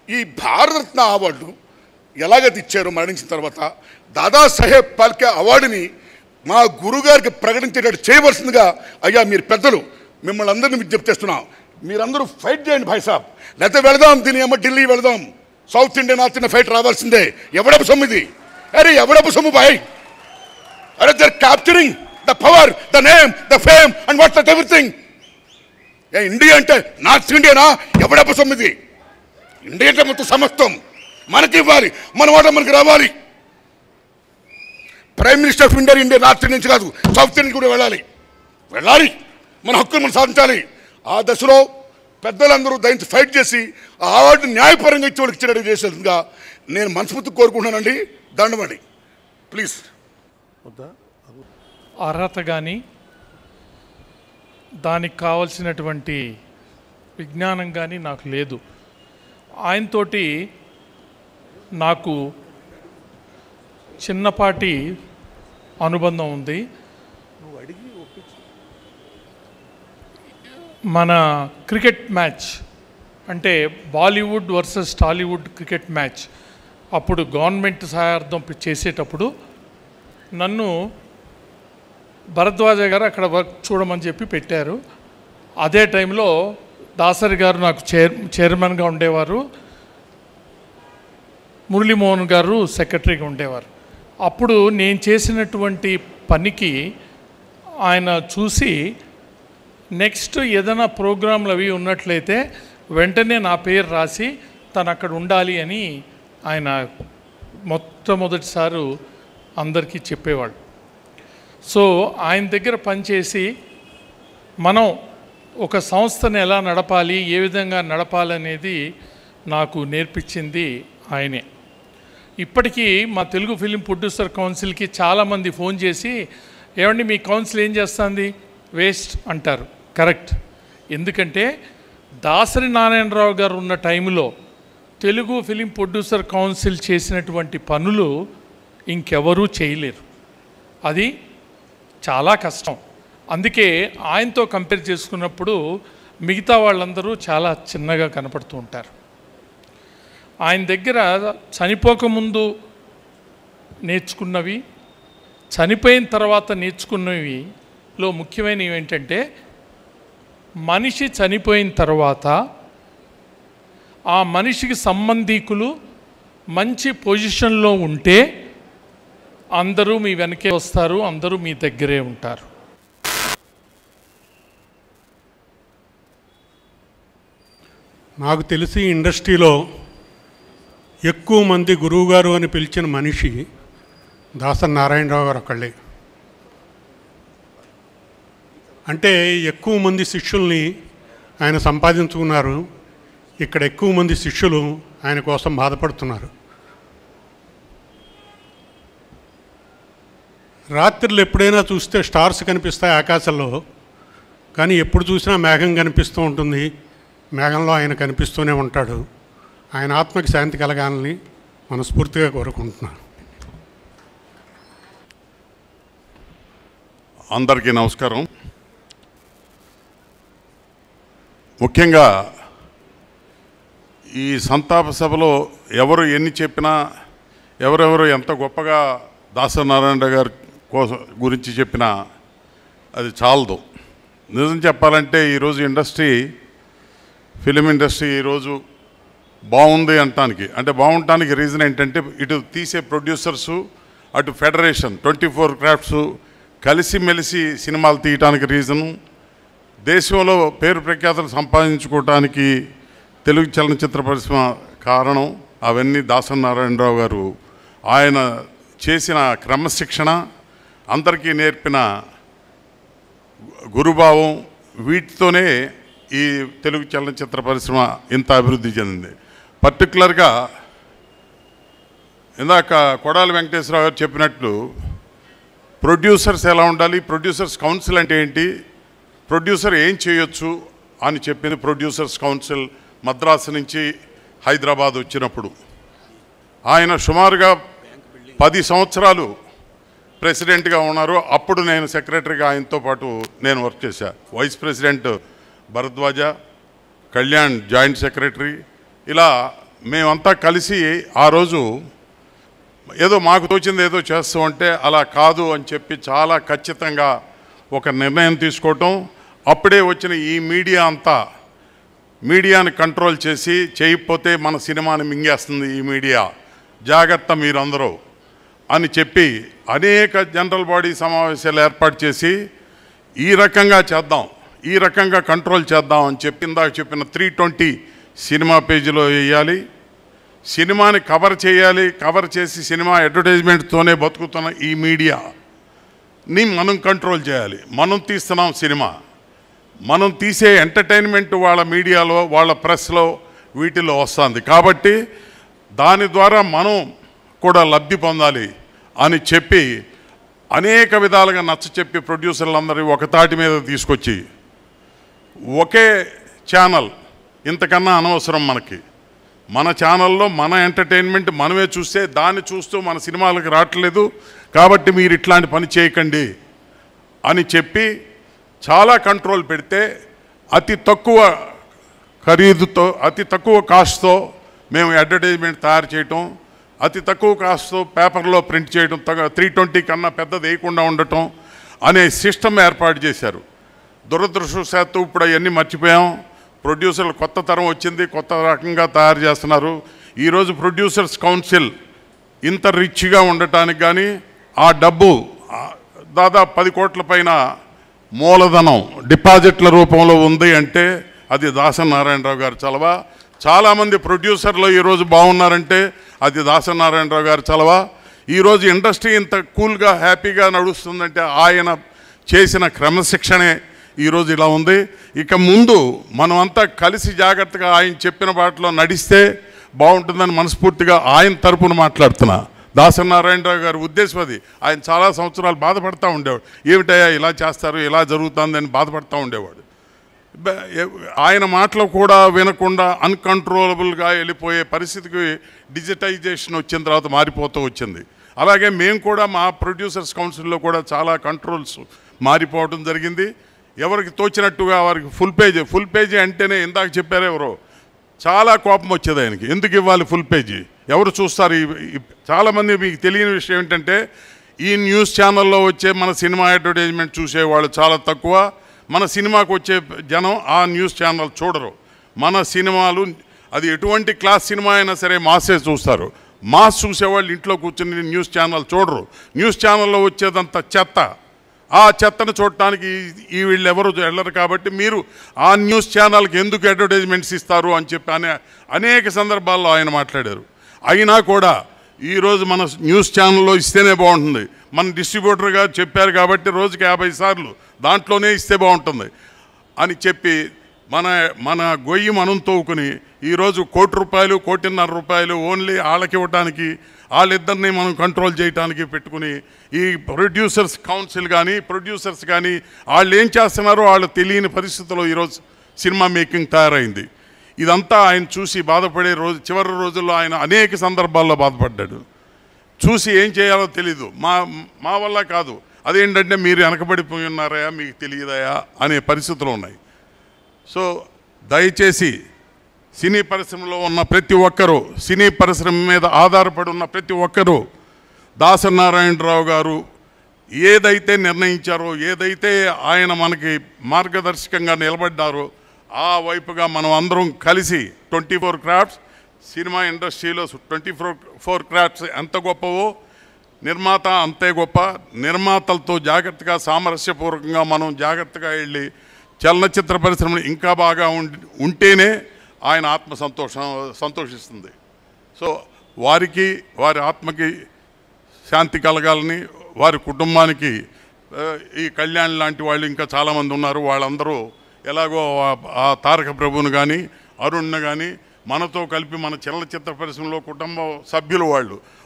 ఈ భారతరత్న అవార్డు ఎలాగైతే ఇచ్చారో మరణించిన తర్వాత దాదాసాహెబ్ ఫాల్కే అవార్డుని మా గురుగారికి ప్రకటించేటట్టు చేయవలసిందిగా అయ్యా మీరు పెద్దలు మిమ్మల్ని అందరినీ విజ్ఞప్తి చేస్తున్నాం. మీరందరూ ఫైట్ చేయండి భాయ్ సాబ్. లేకపోతే వెళదాం, దీని ఏమో ఢిల్లీ వెళదాం, south India north India fight రావాల్సిందే. ఎవడపు సొమ్ము ఇది? అరే ఎవడపు సొమ్ము భాయ్? అరే they are capturing the power, the name, the fame and what that everything. India అంటే నార్త్ ఇండియానా? ఎవడపు సొమ్ము ఇది? ఇండియా అంటే మొత్తం సమస్తం మనకి ఇవ్వాలి, మన వాట మనకి రావాలి. Prime minister of India India north India నుంచి కాదు, సౌత్ ఇండియా కూడా వెళ్ళాలి. మన హక్కులు మనం సాధించాలి. ఆ దశలో పెద్దలందరూ దయించి ఫైట్ చేసి ఆ అవార్డుని న్యాయపరంగా ఇచ్చి వాళ్ళకి ఇచ్చేటట్టు చేసేందుగా నేను మనస్ఫూర్తిగా కోరుకుంటున్నానండి. దండమండి ప్లీజ్. అర్హత కానీ దానికి కావలసినటువంటి విజ్ఞానం కానీ నాకు లేదు. ఆయనతోటి నాకు చిన్నపాటి అనుబంధం ఉంది. మన క్రికెట్ మ్యాచ్ అంటే Bollywood versus Tollywood cricket match అప్పుడు గవర్నమెంట్ సహాయార్థం చేసేటప్పుడు నన్ను భరద్వాజ గారు అక్కడ వర్క్ చూడమని చెప్పి పెట్టారు. అదే టైంలో దాసరి గారు నాకు చైర్మన్గా ఉండేవారు, మురళీమోహన్ గారు సెక్రటరీగా ఉండేవారు. అప్పుడు నేను చేసినటువంటి పనికి ఆయన చూసి నెక్స్ట్ ఏదైనా ప్రోగ్రాంలు అవి ఉన్నట్లయితే వెంటనే నా పేరు రాసి తను అక్కడ ఉండాలి అని ఆయన మొట్టమొదటిసారి అందరికీ చెప్పేవాడు. సో ఆయన దగ్గర పనిచేసి మనం ఒక సంస్థను ఎలా నడపాలి, ఏ విధంగా నడపాలనేది నాకు నేర్పించింది ఆయనే. ఇప్పటికీ మా తెలుగు ఫిలిం ప్రొడ్యూసర్ కౌన్సిల్కి చాలామంది ఫోన్ చేసి, ఏమండి మీ కౌన్సిల్ ఏం చేస్తుంది, వేస్ట్ అంటారు. కరెక్ట్. ఎందుకంటే దాసరి నారాయణరావు గారు ఉన్న టైంలో తెలుగు ఫిలిం ప్రొడ్యూసర్ కౌన్సిల్ చేసినటువంటి పనులు ఇంకెవరూ చేయలేరు. అది చాలా కష్టం. అందుకే ఆయనతో కంపేర్ చేసుకున్నప్పుడు మిగతా వాళ్ళందరూ చాలా చిన్నగా కనపడుతూ ఉంటారు. ఆయన దగ్గర చనిపోకముందు నేర్చుకున్నవి, చనిపోయిన తర్వాత నేర్చుకున్నవిలో ముఖ్యమైనవి ఏంటంటే, మనిషి చనిపోయిన తర్వాత ఆ మనిషికి సంబంధీకులు మంచి పొజిషన్లో ఉంటే అందరూ మీ వెనకే వస్తారు, అందరూ మీ దగ్గరే ఉంటారు. నాకు తెలిసి ఇండస్ట్రీలో ఎక్కువ మంది గురువుగారు అని పిలిచిన మనిషి దాసరి నారాయణరావు గారు ఒకళ్ళే. అంటే ఎక్కువ మంది శిష్యుల్ని ఆయన సంపాదించుకున్నారు. ఇక్కడ ఎక్కువ మంది శిష్యులు ఆయన కోసం బాధపడుతున్నారు. రాత్రులు ఎప్పుడైనా చూస్తే స్టార్స్ కనిపిస్తాయి ఆకాశంలో, కానీ ఎప్పుడు చూసినా మేఘం కనిపిస్తూ ఉంటుంది. మేఘంలో ఆయన కనిపిస్తూనే ఉంటాడు. ఆయన ఆత్మకి శాంతి కలగాలని మనస్ఫూర్తిగా కోరుకుంటున్నాను. అందరికీ నమస్కారం. ముఖ్యంగా ఈ సంతాప సభలో ఎవరు ఎన్ని చెప్పినా, ఎవరెవరు ఎంత గొప్పగా దాసరి నారాయణ గారి గురించి చెప్పినా అది చాలదు. నిజం చెప్పాలంటే ఈరోజు ఫిలిం ఇండస్ట్రీ ఈరోజు బాగుంది అంటానికి, అంటే బాగుండటానికి రీజన్ ఏంటంటే, ఇటు తీసే ప్రొడ్యూసర్సు, అటు ఫెడరేషన్ 24 క్రాఫ్ట్స్ కలిసిమెలిసి సినిమాలు తీయటానికి రీజను, దేశంలో పేరు ప్రఖ్యాతలు సంపాదించుకోవటానికి తెలుగు చలనచిత్ర పరిశ్రమ కారణం అవన్నీ దాసరి నారాయణరావు గారు ఆయన చేసిన క్రమశిక్షణ, అందరికీ నేర్పిన గురుభావం, వీటితోనే ఈ తెలుగు చలనచిత్ర పరిశ్రమ ఇంత అభివృద్ధి చెందింది. పర్టికులర్గా ఇందాక కొడాలి వెంకటేశ్వరరావు గారు చెప్పినట్లు ప్రొడ్యూసర్స్ ఎలా ఉండాలి, ప్రొడ్యూసర్స్ కౌన్సిల్ అంటే ఏంటి, ప్రొడ్యూసర్ ఏం చేయొచ్చు అని చెప్పింది ప్రొడ్యూసర్స్ కౌన్సిల్ మద్రాసు నుంచి హైదరాబాద్ వచ్చినప్పుడు. ఆయన సుమారుగా 10 సంవత్సరాలు ప్రెసిడెంట్గా ఉన్నారు. అప్పుడు నేను సెక్రటరీగా ఆయనతో పాటు నేను వర్క్ చేశాను. Vice president Bharadwaja, Kalyan joint secretary, ఇలా మేమంతా కలిసి ఆ రోజు ఏదో మాకు తోచింది ఏదో చేస్తామంటే అలా కాదు అని చెప్పి చాలా ఖచ్చితంగా ఒక నిర్ణయం తీసుకోవటం. అప్పుడే వచ్చిన ఈ మీడియా అంతా మీడియాని కంట్రోల్ చేసి, చేయకపోతే మన సినిమాని మింగేస్తుంది ఈ మీడియా, జాగ్రత్త మీరందరూ అని చెప్పి అనేక జనరల్ బాడీ సమావేశాలు ఏర్పాటు చేసి ఈ రకంగా చేద్దాం, ఈ రకంగా కంట్రోల్ చేద్దాం అని చెప్పి ఇందాక చెప్పిన 320 సినిమా పేజీలో వేయాలి, సినిమాని కవర్ చేయాలి, కవర్ చేసి సినిమా అడ్వర్టైజ్మెంట్తోనే బతుకుతున్న ఈ మీడియాని మనం కంట్రోల్ చేయాలి. మనం తీస్తున్నాం సినిమా, మనం తీసే ఎంటర్టైన్మెంట్ వాళ్ళ మీడియాలో, వాళ్ళ ప్రెస్లో, వీటిలో వస్తుంది. కాబట్టి దాని ద్వారా మనం కూడా లబ్ధి పొందాలి అని చెప్పి అనేక విధాలుగా నచ్చ చెప్పి ప్రొడ్యూసర్లందరూ ఒక తాటి మీద తీసుకొచ్చి ఒకే ఛానల్, ఇంతకన్నా అనవసరం మనకి, మన ఛానల్లో మన ఎంటర్టైన్మెంట్ మనమే చూస్తే దాన్ని చూస్తూ మన సినిమాలకు రావట్లేదు, కాబట్టి మీరు ఇట్లాంటి పని చేయకండి అని చెప్పి చాలా కంట్రోల్ పెడితే అతి తక్కువ ఖరీదుతో, అతి తక్కువ కాస్ట్తో మేము అడ్వర్టైజ్మెంట్ తయారు చేయటం, అతి తక్కువ కాస్ట్తో పేపర్లో ప్రింట్ చేయడం, 320 కన్నా పెద్దది వేయకుండా ఉండటం అనే సిస్టమ్ ఏర్పాటు చేశారు. దురదృష్టవశాత్తు ఇప్పుడు అవన్నీ మర్చిపోయాం. ప్రొడ్యూసర్లు కొత్త తరం వచ్చింది, కొత్త రకంగా తయారు చేస్తున్నారు. ఈరోజు ప్రొడ్యూసర్స్ కౌన్సిల్ ఇంత రిచ్గా ఉండటానికి కానీ ఆ డబ్బు దాదాపు 10 కోట్ల పైన మూలధనం డిపాజిట్ల రూపంలో ఉంది అంటే అది దాసరి నారాయణరావు గారి చలవ. చాలామంది ప్రొడ్యూసర్లు ఈరోజు బాగున్నారంటే అది దాసరి నారాయణరావు గారి చలవ. ఈరోజు ఇండస్ట్రీ ఇంత కూల్గా హ్యాపీగా నడుస్తుందంటే ఆయన చేసిన క్రమశిక్షణే ఈరోజు ఇలా ఉంది. ఇక ముందు మనమంతా కలిసి జాగ్రత్తగా ఆయన చెప్పిన బాటలో నడిస్తే బాగుంటుందని మనస్ఫూర్తిగా ఆయన తరపున మాట్లాడుతున్నా. దాసరి నారాయణరావు గారి ఉద్దేశం అది. ఆయన చాలా సంవత్సరాలు బాధపడుతూ ఉండేవాడు, ఏమిటయ్యా ఇలా చేస్తారు, ఇలా జరుగుతుందని బాధపడుతూ ఉండేవాడు. ఆయన మాటలు కూడా వినకుండా అన్కంట్రోలబుల్గా వెళ్ళిపోయే పరిస్థితికి డిజిటైజేషన్ వచ్చిన తర్వాత మారిపోతూ వచ్చింది. అలాగే మేము కూడా మా ప్రొడ్యూసర్స్ కౌన్సిల్లో కూడా చాలా కంట్రోల్స్ మారిపోవడం జరిగింది. ఎవరికి తోచినట్టుగా వారికి ఫుల్ పేజీ అంటేనే ఇందాక చెప్పారు ఎవరో, చాలా కోపం వచ్చేది ఆయనకి. ఎందుకు ఇవ్వాలి ఫుల్ పేజీ, ఎవరు చూస్తారు? చాలామంది మీకు తెలియని విషయం ఏంటంటే ఈ న్యూస్ ఛానల్లో వచ్చే మన సినిమా అడ్వర్టైజ్మెంట్ చూసేవాళ్ళు చాలా తక్కువ. మన సినిమాకు వచ్చే జనం ఆ న్యూస్ ఛానల్ చూడరు. మన సినిమాలు అది ఎటువంటి క్లాస్ సినిమా అయినా సరే మాసే చూస్తారు. మాస్ చూసేవాళ్ళు ఇంట్లో కూర్చుని న్యూస్ ఛానల్ చూడరు. న్యూస్ ఛానల్లో వచ్చేదంత చెత్త. ఆ చెత్తను చూడటానికి ఈ వీళ్ళు ఎవరు వెళ్ళరు. కాబట్టి మీరు ఆ న్యూస్ ఛానల్కి ఎందుకు అడ్వర్టైజ్మెంట్స్ ఇస్తారు అని చెప్పి అనేక సందర్భాల్లో ఆయన మాట్లాడారు. అయినా కూడా ఈరోజు మన న్యూస్ ఛానల్లో ఇస్తేనే బాగుంటుంది. మన డిస్ట్రిబ్యూటర్ గారు చెప్పారు కాబట్టి రోజుకి 50 సార్లు దాంట్లోనే ఇస్తే బాగుంటుంది అని చెప్పి మన గొయ్యి మనం తోవుకుని ఈరోజు ₹1 కోటి, ₹1.5 ఓన్లీ వాళ్ళకి ఇవ్వడానికి, వాళ్ళిద్దరినీ మనం కంట్రోల్ చేయడానికి పెట్టుకుని ఈ ప్రొడ్యూసర్స్ కౌన్సిల్ కానీ ప్రొడ్యూసర్స్ కానీ వాళ్ళు ఏం చేస్తున్నారో వాళ్ళు తెలియని పరిస్థితుల్లో ఈరోజు సినిమా మేకింగ్ తయారైంది. ఇదంతా ఆయన చూసి బాధపడే చివరి రోజుల్లో ఆయన అనేక సందర్భాల్లో బాధపడ్డాడు. చూసి ఏం చేయాలో తెలీదు. మా వల్ల కాదు, అదేంటంటే మీరు వెనకబడిపోయి ఉన్నారయా, మీకు తెలియదయా అనే పరిస్థితులు ఉన్నాయి. సో దయచేసి సినీ పరిశ్రమలో ఉన్న ప్రతి ఒక్కరూ, సినీ పరిశ్రమ మీద ఆధారపడి ఉన్న ప్రతి ఒక్కరూ దాసరి నారాయణరావు గారు ఏదైతే నిర్ణయించారో, ఏదైతే ఆయన మనకి మార్గదర్శకంగా నిలబడ్డారో ఆ వైపుగా మనం అందరం కలిసి 24 క్రాఫ్ట్స్ సినిమా ఇండస్ట్రీలో 24 క్రాఫ్ట్స్ ఎంత గొప్పవో నిర్మాత అంతే గొప్ప. నిర్మాతలతో జాగ్రత్తగా సామరస్యపూర్వకంగా మనం జాగ్రత్తగా వెళ్ళి చలనచిత్ర పరిశ్రమను ఇంకా బాగా ఉంటేనే ఆయన ఆత్మ సంతోషిస్తుంది. సో వారికి, వారి ఆత్మకి శాంతి కలగాలని, వారి కుటుంబానికి ఈ కళ్యాణ్ లాంటి వాళ్ళు ఇంకా చాలామంది ఉన్నారు. వాళ్ళందరూ ఎలాగో ఆ తారక ప్రభువును కానీ అరుణ్ను కానీ మనతో కలిపి మన చలనచిత్ర పరిశ్రమలో కుటుంబ సభ్యులు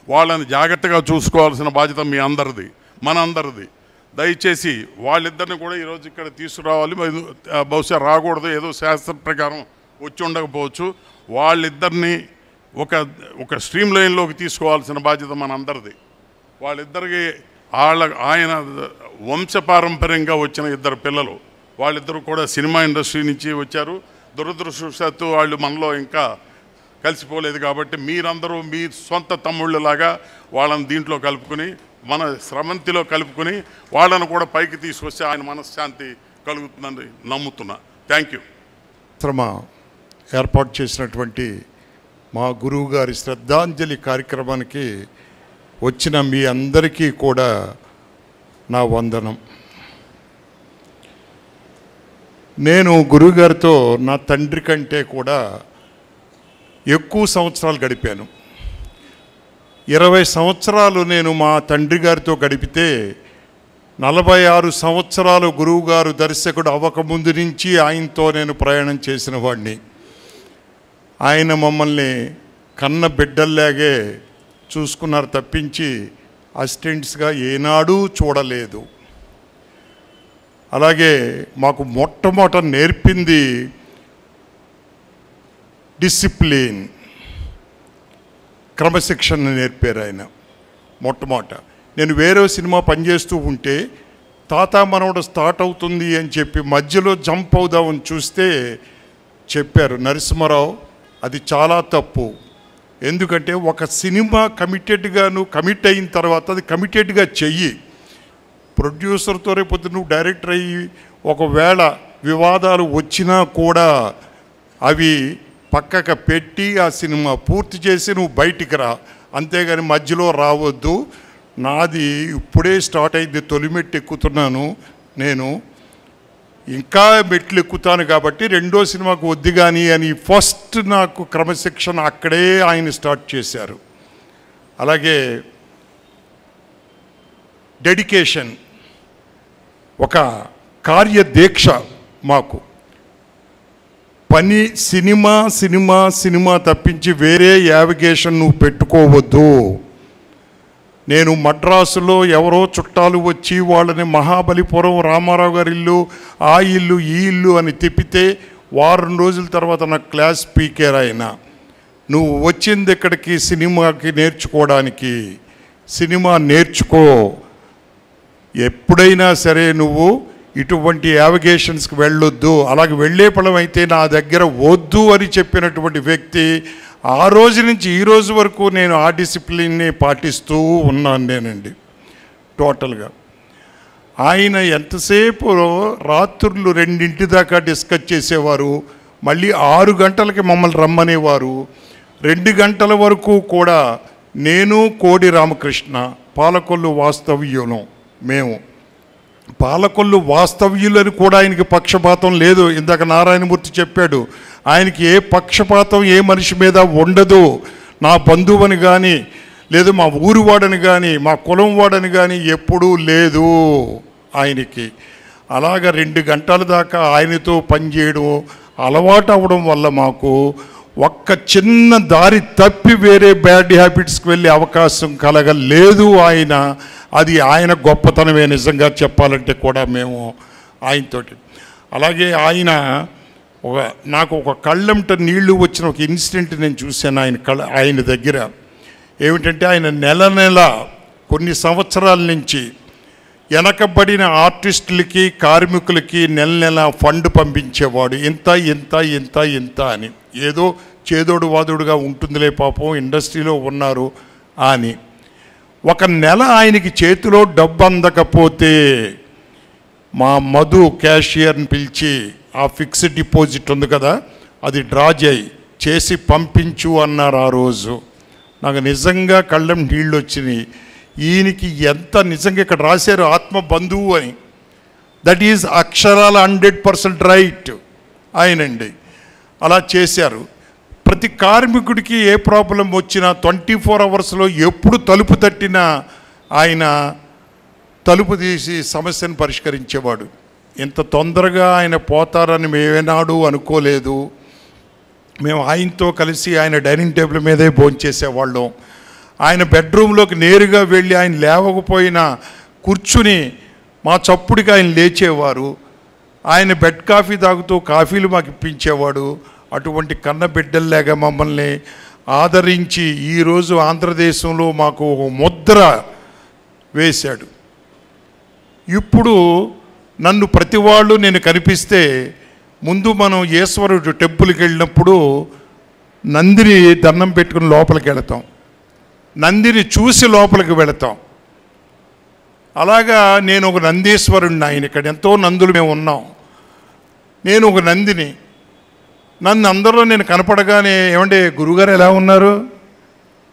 వాళ్ళని జాగ్రత్తగా చూసుకోవాల్సిన బాధ్యత మీ అందరిది, మనందరిది. దయచేసి వాళ్ళిద్దరిని కూడా ఈరోజు ఇక్కడ తీసుకురావాలి. బహుశా రాకూడదు, ఏదో శాస్త్ర ప్రకారం వచ్చి ఉండకపోవచ్చు. వాళ్ళిద్దరిని ఒక స్ట్రీమ్ లైన్లోకి తీసుకోవాల్సిన బాధ్యత మనందరిది. వాళ్ళిద్దరికి ఆయన వంశపారంపర్యంగా వచ్చిన 2 పిల్లలు, వాళ్ళిద్దరూ కూడా సినిమా ఇండస్ట్రీ నుంచి వచ్చారు. దురదృష్టవశాత్తు వాళ్ళు మనలో ఇంకా కలిసిపోలేదు. కాబట్టి మీరందరూ మీ సొంత తమ్ముళ్ళలాగా వాళ్ళని దీంట్లో కలుపుకొని, మన స్రవంతిలో కలుపుకొని వాళ్ళను కూడా పైకి తీసుకొస్తే ఆయన మనశ్శాంతి కలుగుతుందని నమ్ముతున్నా. Thank you. ఏర్పాటు చేసినటువంటి మా గురువు గారి శ్రద్ధాంజలి కార్యక్రమానికి వచ్చిన మీ అందరికీ కూడా నా వందనం. నేను గురువుగారితో నా తండ్రి కంటే కూడా ఎక్కువ సంవత్సరాలు గడిపాను. 20 సంవత్సరాలు నేను మా తండ్రి గారితో గడిపితే 46 సంవత్సరాలు గురువుగారు దర్శకుడు అవ్వకముందు నుంచి ఆయనతో నేను ప్రయాణం చేసిన వాడిని. ఆయన మమ్మల్ని కన్న బిడ్డల్లాగే చూసుకున్నారు తప్పించి అసిస్టెంట్స్గా ఏనాడూ చూడలేదు. అలాగే మాకు మొట్టమొదట నేర్పింది డిసిప్లిన్, క్రమశిక్షణ నేర్పారు ఆయన మొట్టమొదట. నేను వేరే సినిమా పనిచేస్తూ ఉంటే తాత మనవడు స్టార్ట్ అవుతుంది అని చెప్పి మధ్యలో జంప్ అవుదామని చూస్తే చెప్పారు, నరసింహారావు అది చాలా తప్పు. ఎందుకంటే ఒక సినిమా నువ్వు కమిట్ అయిన తర్వాత అది కమిటెడ్గా చెయ్యి. ప్రొడ్యూసర్తో రేపొద్దు నువ్వు డైరెక్టర్ అయ్యి ఒకవేళ వివాదాలు వచ్చినా కూడా అవి పక్కకు పెట్టి ఆ సినిమా పూర్తి చేసి నువ్వు బయటికి రా అంతేగాని మధ్యలో రావద్దు. నాది ఇప్పుడే స్టార్ట్ అయింది, తొలిమెట్టు ఎక్కుతున్నాను నేను, ఇంకా మెట్లు ఎక్కుతాను కాబట్టి రెండో సినిమాకు వద్దు కానీ అని ఫస్ట్ నాకు క్రమశిక్షణ అక్కడే ఆయన స్టార్ట్ చేశారు. అలాగే డెడికేషన్, ఒక కార్యదీక్ష మాకు. పని సినిమా సినిమా సినిమా తప్పించి వేరే యావిగేషన్ నువ్వు పెట్టుకోవద్దు. నేను మద్రాసులో ఎవరో చుట్టాలు వచ్చి వాళ్ళని మహాబలిపురం రామారావు గారి ఇల్లు, ఆ ఇల్లు ఈ ఇల్లు అని తిప్పితే వారం రోజుల తర్వాత నాకు క్లాస్ స్పీకర్ అయినా, నువ్వు వచ్చింది ఇక్కడికి సినిమాకి నేర్చుకోవడానికి, సినిమా నేర్చుకో, ఎప్పుడైనా సరే నువ్వు ఇటువంటి యావిగేషన్స్కి వెళ్ళొద్దు, అలాగే వెళ్ళే పలం అయితే నా దగ్గర వద్దు అని చెప్పినటువంటి వ్యక్తి. ఆ రోజు నుంచి ఈ రోజు వరకు నేను ఆ డిసిప్లిన్ని పాటిస్తూ ఉన్నాను నేనండి. టోటల్గా ఆయన ఎంతసేపు రాత్రులు 2 దాకా డిస్కస్ చేసేవారు, మళ్ళీ 6 గంటలకి మమ్మల్ని రమ్మనేవారు. 2 గంటల వరకు కూడా నేను కోడి రామకృష్ణ పాలకొల్లు వాస్తవ్యులం. మేము పాలకొల్లు వాస్తవ్యులని కూడా ఆయనకి పక్షపాతం లేదు. ఇందాక నారాయణమూర్తి చెప్పాడు, ఆయనకి ఏ పక్షపాతం ఏ మనిషి మీద ఉండదు. నా బంధువుని కానీ లేదు మా ఊరి వాడని కానీ మా కులం వాడని కానీ ఎప్పుడూ లేదు ఆయనకి. అలాగా 2 గంటల దాకా ఆయనతో పనిచేయడం అలవాటు అవ్వడం వల్ల మాకు ఒక్క చిన్న దారి తప్పి వేరే బ్యాడ్ హ్యాబిట్స్కి వెళ్ళే అవకాశం కలగలేదు ఆయన. అది ఆయన గొప్పతనమే నిజంగా చెప్పాలంటే కూడా మేము ఆయనతోటి. అలాగే ఆయన నాకు ఒక కళ్ళంట నీళ్లు వచ్చిన ఒక ఇన్సిడెంట్ నేను చూశాను ఆయన దగ్గర. ఏమిటంటే ఆయన నెల కొన్ని సంవత్సరాల నుంచి వెనకబడిన ఆర్టిస్టులకి కార్మికులకి నెల ఫండ్ పంపించేవాడు, ఇంత ఇంత ఇంత ఇంత అని. ఏదో చేదోడు వాదుడుగా ఉంటుందిలే పాపం ఇండస్ట్రీలో ఉన్నారు అని. ఒక నెల ఆయనకి చేతిలో డబ్బు అందకపోతే మా మధు క్యాషియర్ని పిలిచి ఆ ఫిక్స్డ్ డిపాజిట్ ఉంది కదా అది డ్రా చేసి పంపించు అన్నారు. ఆ రోజు నాకు నిజంగా కళ్ళం నీళ్ళు వచ్చినాయి. ఈయనకి ఎంత నిజంగా ఇక్కడ రాశారు ఆత్మ బంధువు అని, దట్ ఈజ్ అక్షరాల 100% రైట్ ఆయనండి. అలా చేశారు. ప్రతి కార్మికుడికి ఏ ప్రాబ్లం వచ్చినా 24 అవర్స్లో ఎప్పుడు తలుపు తట్టినా ఆయన తలుపు తీసి సమస్యను పరిష్కరించేవాడు. ఇంత తొందరగా ఆయన పోతారని మేమేనాడు అనుకోలేదు. మేము ఆయనతో కలిసి ఆయన డైనింగ్ టేబుల్ మీదే భోంచేసేవాళ్ళం. ఆయన బెడ్రూమ్లోకి నేరుగా వెళ్ళి ఆయన లేవకపోయినా కూర్చుని మా చప్పుడికి ఆయన లేచేవారు. ఆయన బెడ్ కాఫీ తాగుతూ కాఫీలు మాకు ఇప్పించేవాడు. అటువంటి కన్న బిడ్డల్లాగా మమ్మల్ని ఆదరించి ఈరోజు ఆంధ్రదేశంలో మాకు ఒక ముద్ర వేశాడు. ఇప్పుడు నన్ను ప్రతి వాళ్ళు నేను కనిపిస్తే ముందు మనం ఈశ్వరుడు టెంపుల్కి వెళ్ళినప్పుడు నందిని దండం పెట్టుకుని లోపలికి వెళతాం, నందిని చూసి లోపలికి వెళతాం. అలాగా నేను ఒక నందీశ్వరుడిని. ఆయన ఇక్కడ ఎంతో నందులు మేము ఉన్నాం. నేను ఒక నందిని. నన్ను అందరూ నేను కనపడగానే ఏమంటే గురుగారు ఎలా ఉన్నారు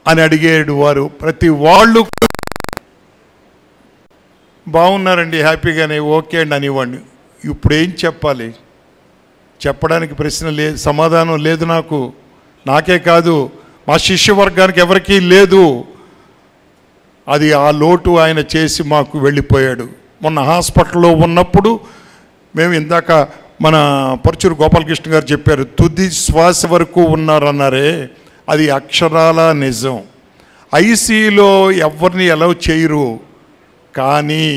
అని అడిగేడు వారు. ప్రతి వాళ్ళు బాగున్నారండి హ్యాపీగానే ఓకే అండి అనేవాడిని. ఇప్పుడు ఏం చెప్పాలి? చెప్పడానికి ప్రశ్న లేదు, సమాధానం లేదు నాకు. నాకే కాదు మా శిష్యవర్గానికి ఎవరికీ లేదు. అది ఆ లోటు ఆయన చేసి మాకు వెళ్ళిపోయాడు. మొన్న హాస్పిటల్లో ఉన్నప్పుడు మేము ఇందాక మన పరుచూరు గోపాలకృష్ణ గారు చెప్పారు, తుది శ్వాస వరకు ఉన్నారన్నారే, అది అక్షరాల నిజం. ఐసీలో ఎవరిని అలౌ చేయరు. కానీ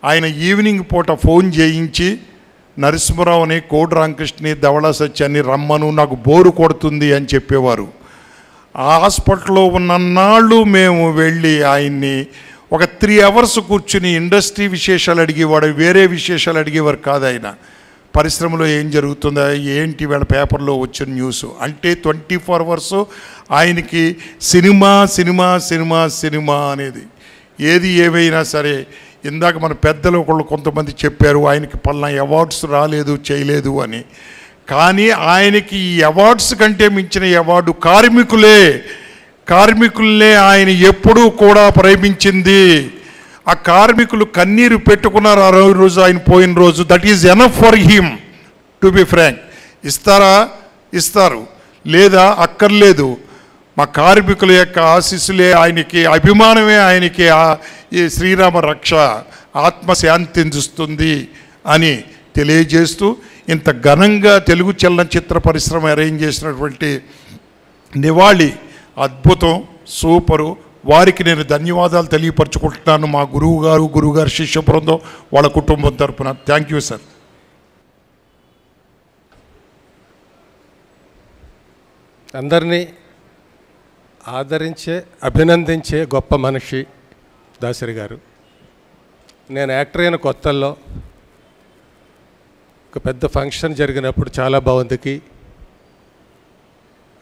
ఆయన ఈవినింగ్ పూట ఫోన్ చేయించి నరసింహరావుని, కోడి రామకృష్ణని, ధవళ సత్యాన్ని రమ్మను, నాకు బోరు కొడుతుంది అని చెప్పేవారు. ఆ హాస్పిటల్లో ఉన్నన్నాళ్ళు మేము వెళ్ళి ఆయన్ని ఒక 3 అవర్స్ కూర్చుని ఇండస్ట్రీ విశేషాలు అడిగేవాడు, వేరే విశేషాలు అడిగేవారు కాదు. ఆయన పరిశ్రమలో ఏం జరుగుతుందా ఏంటి వీళ్ళ పేపర్లో వచ్చిన న్యూస్ అంటే 24 అవర్స్ ఆయనకి సినిమా సినిమా సినిమా సినిమా అనేది. ఏది ఏవైనా సరే ఇందాక మన పెద్దలు ఒకళ్ళు కొంతమంది చెప్పారు ఆయనకి పలానా అవార్డ్స్ రాలేదు చేయలేదు అని. కానీ ఆయనకి ఈ అవార్డ్స్ కంటే మించిన అవార్డు కార్మికులే కార్మికుల్నే ఆయన ఎప్పుడూ కూడా ప్రేమించింది. ఆ కార్మికులు కన్నీరు పెట్టుకున్నారు ఆ రోజు ఆయన పోయిన రోజు. That is enough for him to be frank. ఇస్తారా? ఇస్తారు, లేదా అక్కర్లేదు. మా కార్మికుల యొక్క ఆశీస్సులే ఆయనకి, అభిమానమే ఆయనకి ఈ శ్రీరామ రక్ష ఆత్మశాంతినిస్తుంది అని తెలియజేస్తూ, ఇంత ఘనంగా తెలుగు చలనచిత్ర పరిశ్రమ అరేంజ్ చేసినటువంటి నివాళి అద్భుతం, సూపరు. వారికి నేను ధన్యవాదాలు తెలియపరచుకుంటున్నాను. మా గురువుగారు శిష్య బృందం, వాళ్ళ కుటుంబం తరపున. Thank you sir. అందరినీ ఆదరించే, అభినందించే గొప్ప మనిషి దాసరి గారు. నేను యాక్టర్ అయిన కొత్తల్లో ఒక పెద్ద ఫంక్షన్ జరిగినప్పుడు చాలా బాగుందికి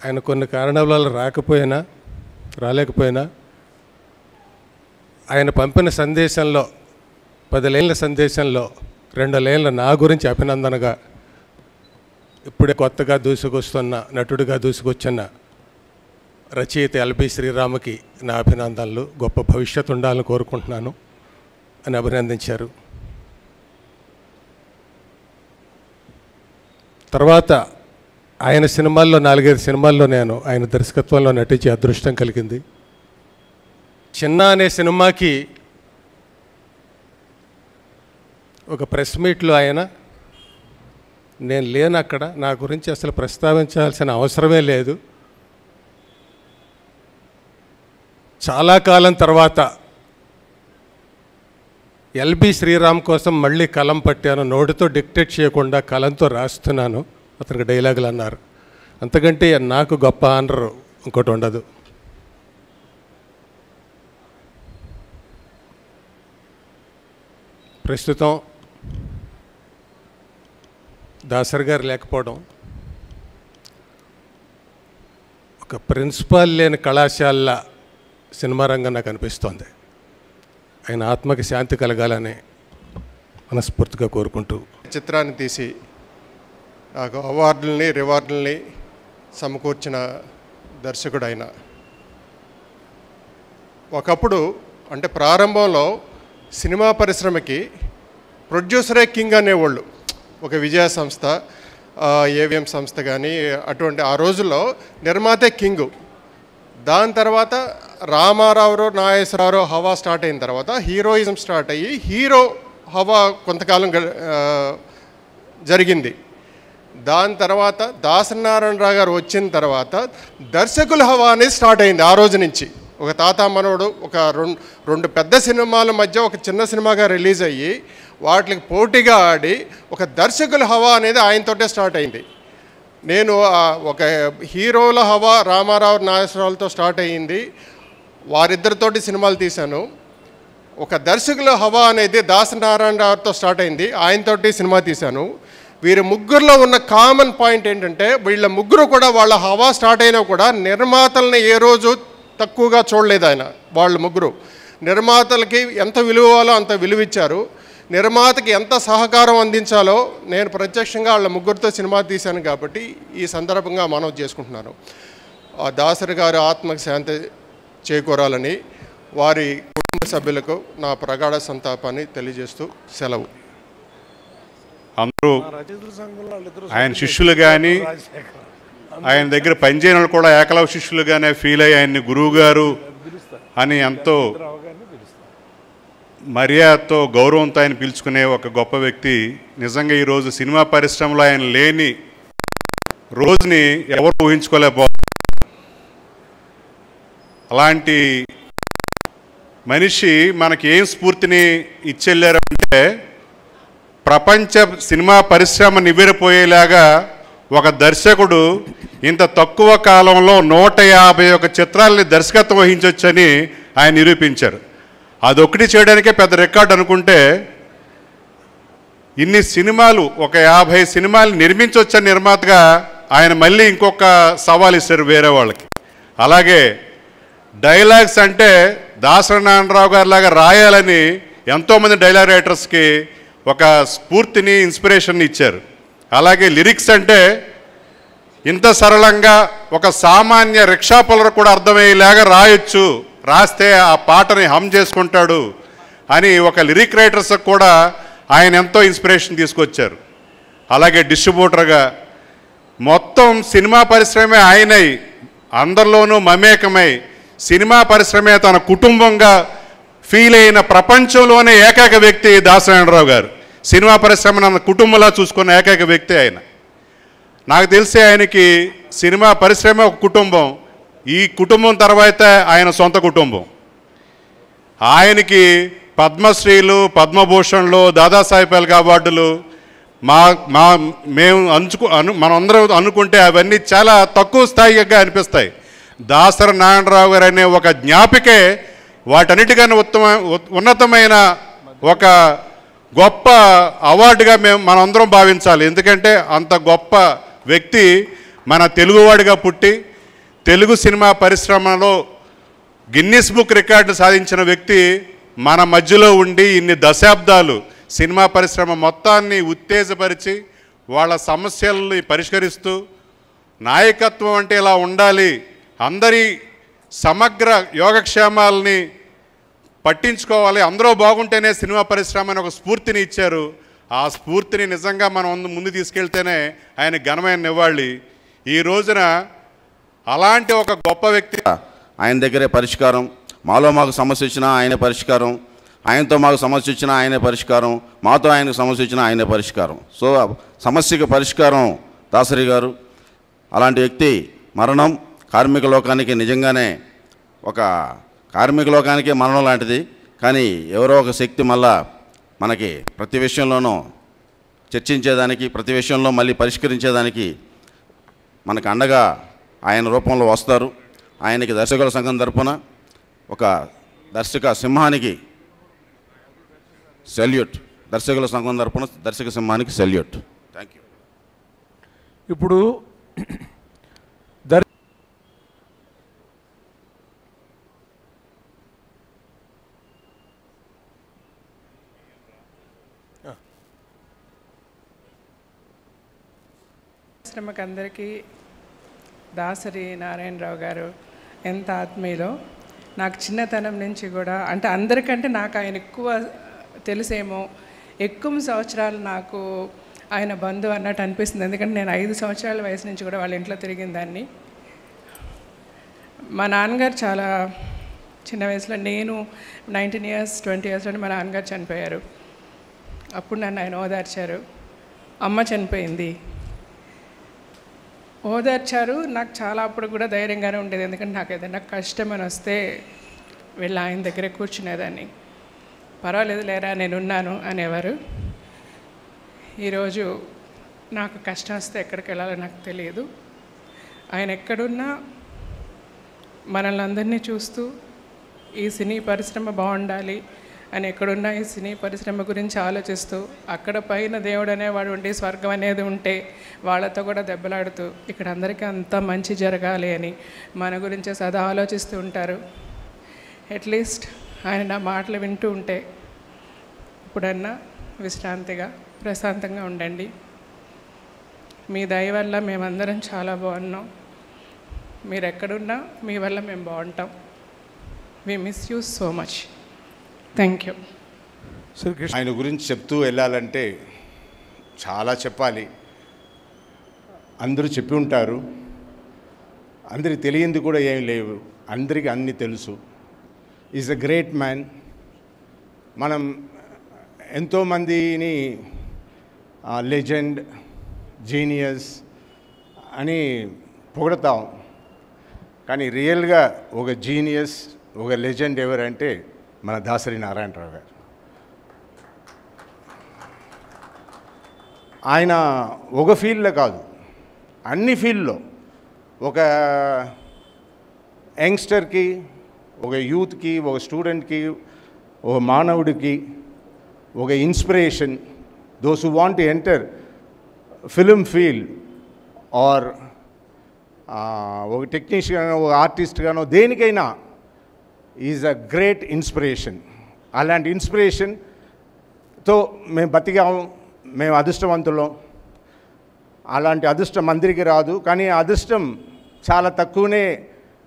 ఆయన కొన్ని కారణాల వల్ల రాలేకపోయినా ఆయన పంపిన సందేశంలో 10 లైన్ల సందేశంలో 2 లైన్ల నా గురించి అభినందనగా ఇప్పుడే కొత్తగా దూసుకొస్తున్న నటుడిగా దూసుకొచ్చిన రచయిత ఎల్బి శ్రీరామ్కి నా అభినందనలు. గొప్ప భవిష్యత్తు ఉండాలని కోరుకుంటున్నాను అని అభినందించారు. తర్వాత ఆయన సినిమాల్లో 4-5 సినిమాల్లో నేను ఆయన దర్శకత్వంలో నటించే అదృష్టం కలిగింది. చిన్న అనే సినిమాకి ఒక ప్రెస్ మీట్లో ఆయన, నేను లేను అక్కడ, నా గురించి అసలు ప్రస్తావించాల్సిన అవసరమే లేదు, చాలా కాలం తర్వాత ఎల్బి శ్రీరామ్ కోసం మళ్ళీ కలం పట్టాను, నోటితో డిక్టేట్ చేయకుండా కలంతో రాస్తున్నాను అతనికి డైలాగులు అన్నారు. అంతకంటే నాకు గొప్ప ఆనర్ ఇంకోటి ఉండదు. ప్రస్తుతం దాసరి గారు లేకపోవడం ఒక ప్రిన్సిపాల్ లేని కళాశాల సినిమా రంగం నాకు అనిపిస్తోంది. ఆయన ఆత్మకి శాంతి కలగాలని మనస్ఫూర్తిగా కోరుకుంటూ చిత్రాన్ని తీసి నాకు అవార్డుల్ని రివార్డుల్ని సమకూర్చిన దర్శకుడు ఆయన. ఒకప్పుడు అంటే ప్రారంభంలో సినిమా పరిశ్రమకి ప్రొడ్యూసరే కింగ్ అనేవాళ్ళు. ఒక విజయ సంస్థ, ఏవిఎం సంస్థ కానీ అటువంటి ఆ రోజుల్లో నిర్మాతే కింగు. దాని తర్వాత రామారావు నాగేశ్వరరావు హవా స్టార్ట్ అయిన తర్వాత హీరోయిజం స్టార్ట్ అయ్యి హీరో హవా కొంతకాలం జరిగింది. దాని తర్వాత దాసనారాయణరావు గారు వచ్చిన తర్వాత దర్శకుల హవా అనేది స్టార్ట్ అయింది. ఆ రోజు నుంచి ఒక తాత మనవడు ఒక రెండు పెద్ద సినిమాల మధ్య ఒక చిన్న సినిమాగా రిలీజ్ అయ్యి వాటికి పోటీగా ఆడి ఒక దర్శకుల హవా అనేది ఆయనతోటే స్టార్ట్ అయింది. నేను ఒక హీరోల హవా రామారావు నాగేశ్వరరావులతో స్టార్ట్ అయ్యింది. వారిద్దరితోటి సినిమాలు తీశాను. ఒక దర్శకుల హవా అనేది దాసనారాయణరావుతో స్టార్ట్ అయింది, ఆయనతోటి సినిమా తీశాను. వీరి ముగ్గురులో ఉన్న కామన్ పాయింట్ ఏంటంటే వీళ్ళ ముగ్గురు కూడా వాళ్ళ హవా స్టార్ట్ అయినా కూడా నిర్మాతల్ని ఏ రోజు తక్కువగా చూడలేదు ఆయన. వాళ్ళ ముగ్గురు నిర్మాతలకి ఎంత విలువాలో అంత విలువిచ్చారు. నిర్మాతకి ఎంత సహకారం అందించాలో నేను ప్రత్యక్షంగా వాళ్ళ ముగ్గురితో సినిమా తీశాను కాబట్టి ఈ సందర్భంగా మనవి చేసుకుంటున్నాను. దాసరి గారి ఆత్మకి శాంతి చేకూరాలని వారి కుటుంబ సభ్యులకు నా ప్రగాఢ సంతాపాన్ని తెలియజేస్తూ సెలవు. అందరూ ఆయన శిష్యులు కానీ ఆయన దగ్గర పనిచేయని వాళ్ళు కూడా ఏకలవ శిష్యులుగానే ఫీల్ అయ్యి ఆయన్ని గురువు గారు అని ఎంతో మర్యాదతో గౌరవంతో ఆయన పిలుచుకునే ఒక గొప్ప వ్యక్తి. నిజంగా ఈరోజు సినిమా పరిశ్రమలో ఆయన లేని రోజుని ఎవరు ఊహించుకోలేకపోతారు. అలాంటి మనిషి మనకి ఏం స్ఫూర్తిని ఇచ్చెళ్ళారు అంటే ప్రపంచ సినిమా పరిశ్రమ నివ్వెరపోయేలాగా ఒక దర్శకుడు ఇంత తక్కువ కాలంలో 151 చిత్రాలని దర్శకత్వం వహించవచ్చని ఆయన నిరూపించారు. అదొకటి చేయడానికే పెద్ద రికార్డు అనుకుంటే ఇన్ని సినిమాలు ఒక 50 సినిమాలు నిర్మించవచ్చని నిర్మాతగా ఆయన మళ్ళీ ఇంకొక సవాల్ ఇస్తారు వేరే వాళ్ళకి. అలాగే డైలాగ్స్ అంటే దాసనారాయణరావు గారి లాగా రాయాలని ఎంతోమంది డైలాగ్ రైటర్స్కి ఒక స్ఫూర్తిని ఇన్స్పిరేషన్ ఇచ్చారు. అలాగే లిరిక్స్ అంటే ఇంత సరళంగా ఒక సామాన్య రిక్షా పుల్లర్ కూడా అర్థమయ్యేలాగా రాయొచ్చు, రాస్తే ఆ పాటని హమ్ చేసుకుంటాడు అని ఒక లిరిక్ రైటర్స్ కూడా ఆయన ఎంతో ఇన్స్పిరేషన్ తీసుకొచ్చారు. అలాగే డిస్ట్రిబ్యూటర్గా మొత్తం సినిమా పరిశ్రమే ఆయనై అందరిలోనూ మమేకమై సినిమా పరిశ్రమే తన కుటుంబంగా ఫీల్ అయిన ప్రపంచంలోనే ఏకైక వ్యక్తి దాసనారాయణరావు గారు. సినిమా పరిశ్రమను కుటుంబంలా చూసుకున్న ఏకైక వ్యక్తి ఆయన. నాకు తెలిసి ఆయనకి సినిమా పరిశ్రమ ఒక కుటుంబం, ఈ కుటుంబం తర్వాత ఆయన సొంత కుటుంబం. ఆయనకి పద్మశ్రీలు, పద్మభూషణ్లు, దాదాసాహెబ్ ఫాల్కే అవార్డులు మేము మనందరం అనుకుంటే అవన్నీ చాలా తక్కువ స్థాయిగా అనిపిస్తాయి. దాసరి నారాయణరావు గారు అనే ఒక జ్ఞాపికే వాటన్నిటికన్నా ఉన్నతమైన ఒక గొప్ప అవార్డుగా మనందరం భావించాలి. ఎందుకంటే అంత గొప్ప వ్యక్తి మన తెలుగువాడిగా పుట్టి తెలుగు సినిమా పరిశ్రమలో గిన్నిస్ బుక్ రికార్డు సాధించిన వ్యక్తి మన మధ్యలో ఉండి ఇన్ని దశాబ్దాలు సినిమా పరిశ్రమ మొత్తాన్ని ఉత్తేజపరిచి వాళ్ళ సమస్యల్ని పరిష్కరిస్తూ నాయకత్వం అంటే ఇలా ఉండాలి, అందరి సమగ్ర యోగక్షేమాలని పట్టించుకోవాలి, అందరూ బాగుంటేనే సినిమా పరిశ్రమ అని ఒక స్ఫూర్తిని ఇచ్చారు. ఆ స్ఫూర్తిని నిజంగా మనం ముందు తీసుకెళ్తేనే ఆయన ఘనమైన నివాళి. ఈ రోజున అలాంటి ఒక గొప్ప వ్యక్తి ఆయన దగ్గరే పరిష్కారం, మాలో మాకు సమస్య వచ్చినా ఆయన పరిష్కారం, ఆయనతో మాకు సమస్య వచ్చినా ఆయనే పరిష్కారం, మాతో ఆయనకు సమస్య వచ్చినా ఆయనే పరిష్కారం. సో సమస్యకు పరిష్కారం దాసరి గారు. అలాంటి వ్యక్తి మరణం కార్మిక లోకానికి నిజంగానే ఒక కార్మిక లోకానికి మరణం లాంటిది. కానీ ఎవరో ఒక శక్తి మళ్ళా మనకి ప్రతి విషయంలోనూ చర్చించేదానికి, ప్రతి విషయంలో మళ్ళీ పరిష్కరించేదానికి మనకు అండగా ఆయన రూపంలో వస్తారు. ఆయనకి దర్శకుల సంఘం తరపున ఒక దర్శక సింహానికి సెల్యూట్, దర్శకుల సంఘం తరపున దర్శక సింహానికి సెల్యూట్. Thank you. ఇప్పుడు పరిశ్రమకు అందరికీ దాసరి నారాయణరావు గారు ఎంత ఆత్మీయులో, నాకు చిన్నతనం నుంచి కూడా, అంటే అందరికంటే నాకు ఆయన ఎక్కువ తెలిసేమో, ఎక్కువ సంవత్సరాలు నాకు ఆయన బంధువు అన్నట్టు అనిపిస్తుంది. ఎందుకంటే నేను 5 సంవత్సరాల వయసు నుంచి కూడా వాళ్ళ ఇంట్లో తిరిగిన దాన్ని. మా నాన్నగారు చాలా చిన్న వయసులో, నేను 19 years 20 yearsలోనే మా నాన్నగారు చనిపోయారు. అప్పుడు నన్ను ఆయన ఓదార్చారు. అమ్మ చనిపోయింది, ఓదార్చారు. నాకు చాలా అప్పుడు కూడా ధైర్యంగానే ఉండేది, ఎందుకంటే నాకు ఏదైనా కష్టం అని వస్తే వెళ్ళి ఆయన దగ్గరే కూర్చునేదాన్ని. పర్వాలేదు లేరా నేనున్నాను అనేవారు. ఈరోజు నాకు కష్టం వస్తే ఎక్కడికి వెళ్ళాలో నాకు తెలియదు. ఆయన ఎక్కడున్నా మనల్ని అందరినీ చూస్తూ ఈ సినీ పరిశ్రమ బాగుండాలి అని, ఎక్కడున్నా ఈ సినీ పరిశ్రమ గురించి ఆలోచిస్తూ, అక్కడ పైన దేవుడు అనేవాడు ఉండి స్వర్గం అనేది ఉంటే వాళ్ళతో కూడా దెబ్బలాడుతూ ఇక్కడ అందరికీ అంతా మంచి జరగాలి అని మన గురించే సదా ఆలోచిస్తూ ఉంటారు. అట్లీస్ట్ ఆయన నా మాటలు వింటూ ఉంటే ఇప్పుడన్నా విశ్రాంతిగా ప్రశాంతంగా ఉండండి. మీ దయ వల్ల మేమందరం చాలా బాగున్నాం. మీరు ఎక్కడున్నా మీ వల్ల మేము బాగుంటాం. We miss you so much. Thank you. ఆయన గురించి చెప్తూ వెళ్ళాలంటే చాలా చెప్పాలి. అందరూ చెప్పి ఉంటారు, అందరికి తెలియంది కూడా ఏం లేవు, అందరికీ అన్నీ తెలుసు. Is a great man. మనం ఎంతోమందిని లెజెండ్, జీనియస్ అని పొగడతాం, కానీ రియల్గా ఒక జీనియస్, ఒక లెజెండ్ ఎవరంటే మన దాసరి నారాయణరావు గారు. ఆయన ఒక ఫీల్డ్లో కాదు, అన్ని ఫీల్డ్లో ఒక యంగ్స్టర్కి, ఒక యూత్కి, ఒక స్టూడెంట్కి, ఒక మానవుడికి ఒక inspiration. Those who want to enter film field or ఒక టెక్నీషియన్, ఒక ఆర్టిస్ట్గానో దేనికైనా ఈజ్ అ గ్రేట్ ఇన్స్పిరేషన్. అలాంటి ఇన్స్పిరేషన్తో మేము బతికాము, మేము అదృష్టవంతులం. అలాంటి అదృష్టం అందరికీ రాదు, కానీ ఆ అదృష్టం చాలా తక్కువనే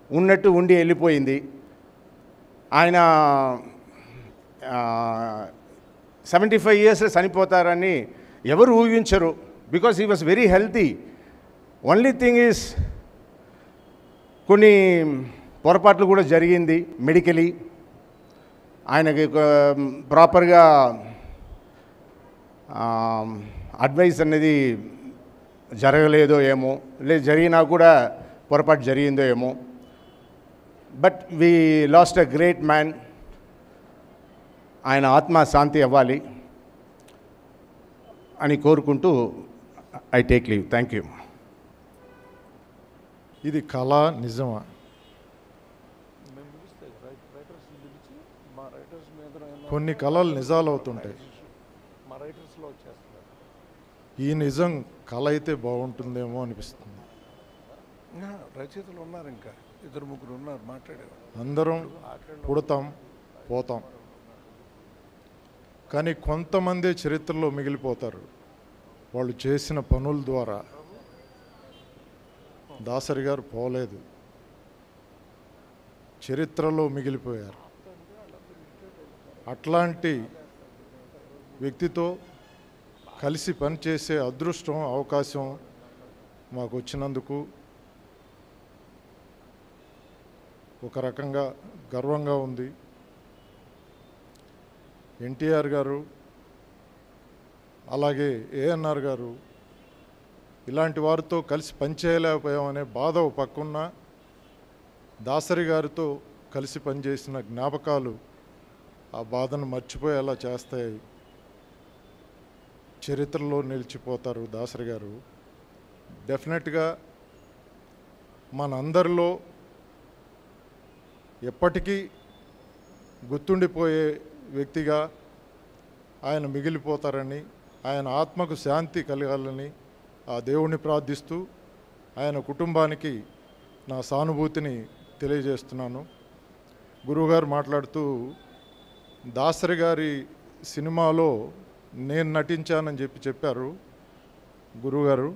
ఉన్నట్టు ఉండి వెళ్ళిపోయింది. ఆయన 75 years చనిపోతారని ఎవరు ఊహించరు, because he was very healthy. Only thing is కొన్ని పొరపాట్లు కూడా జరిగింది మెడికలీ. ఆయనకి ప్రాపర్గా అడ్వైస్ అనేది జరగలేదో ఏమో, లేదు జరిగినా కూడా పొరపాటు జరిగిందో ఏమో. But we last a great man. ఆయన ఆత్మ శాంతి అవ్వాలి అని కోరుకుంటూ I take leave. Thank you. ఇది కళ నిజమా? కొన్ని కళలు నిజాలు అవుతుంటాయి. ఈ నిజం కళ అయితే బాగుంటుందేమో అనిపిస్తుంది. రచయితలు ఉన్నారు, ఇంకా 2-3 ఉన్నారు మాట్లాడేవారు. అందరం పుడతాం పోతాం, కానీ కొంతమంది చరిత్రలో మిగిలిపోతారు వాళ్ళు చేసిన పనుల ద్వారా. దాసరి గారు పోలేదు, చరిత్రలో మిగిలిపోయారు. అట్లాంటి వ్యక్తితో కలిసి పనిచేసే అదృష్టం అవకాశం మాకు వచ్చినందుకు ఒక రకంగా గర్వంగా ఉంది. ఎన్టీఆర్ గారు అలాగే ఏఎన్ఆర్ గారు ఇలాంటి వారితో కలిసి పనిచేయలేకపోయామనే బాధ ఒక పక్కున్న, దాసరి గారితో కలిసి పనిచేసిన జ్ఞాపకాలు ఆ బాధను మర్చిపోయేలా చేస్తాయి. చరిత్రలో నిలిచిపోతారు దాసరి గారు. డెఫినెట్గా మనందరిలో ఎప్పటికీ గుర్తుండిపోయే వ్యక్తిగా ఆయన మిగిలిపోతారని, ఆయన ఆత్మకు శాంతి కలగాలని ఆ దేవుణ్ణి ప్రార్థిస్తూ ఆయన కుటుంబానికి నా సానుభూతిని తెలియజేస్తున్నాను. గురువుగారు మాట్లాడుతూ దాసరి గారి సినిమాలో నేను నటించానని చెప్పారు. గురువుగారు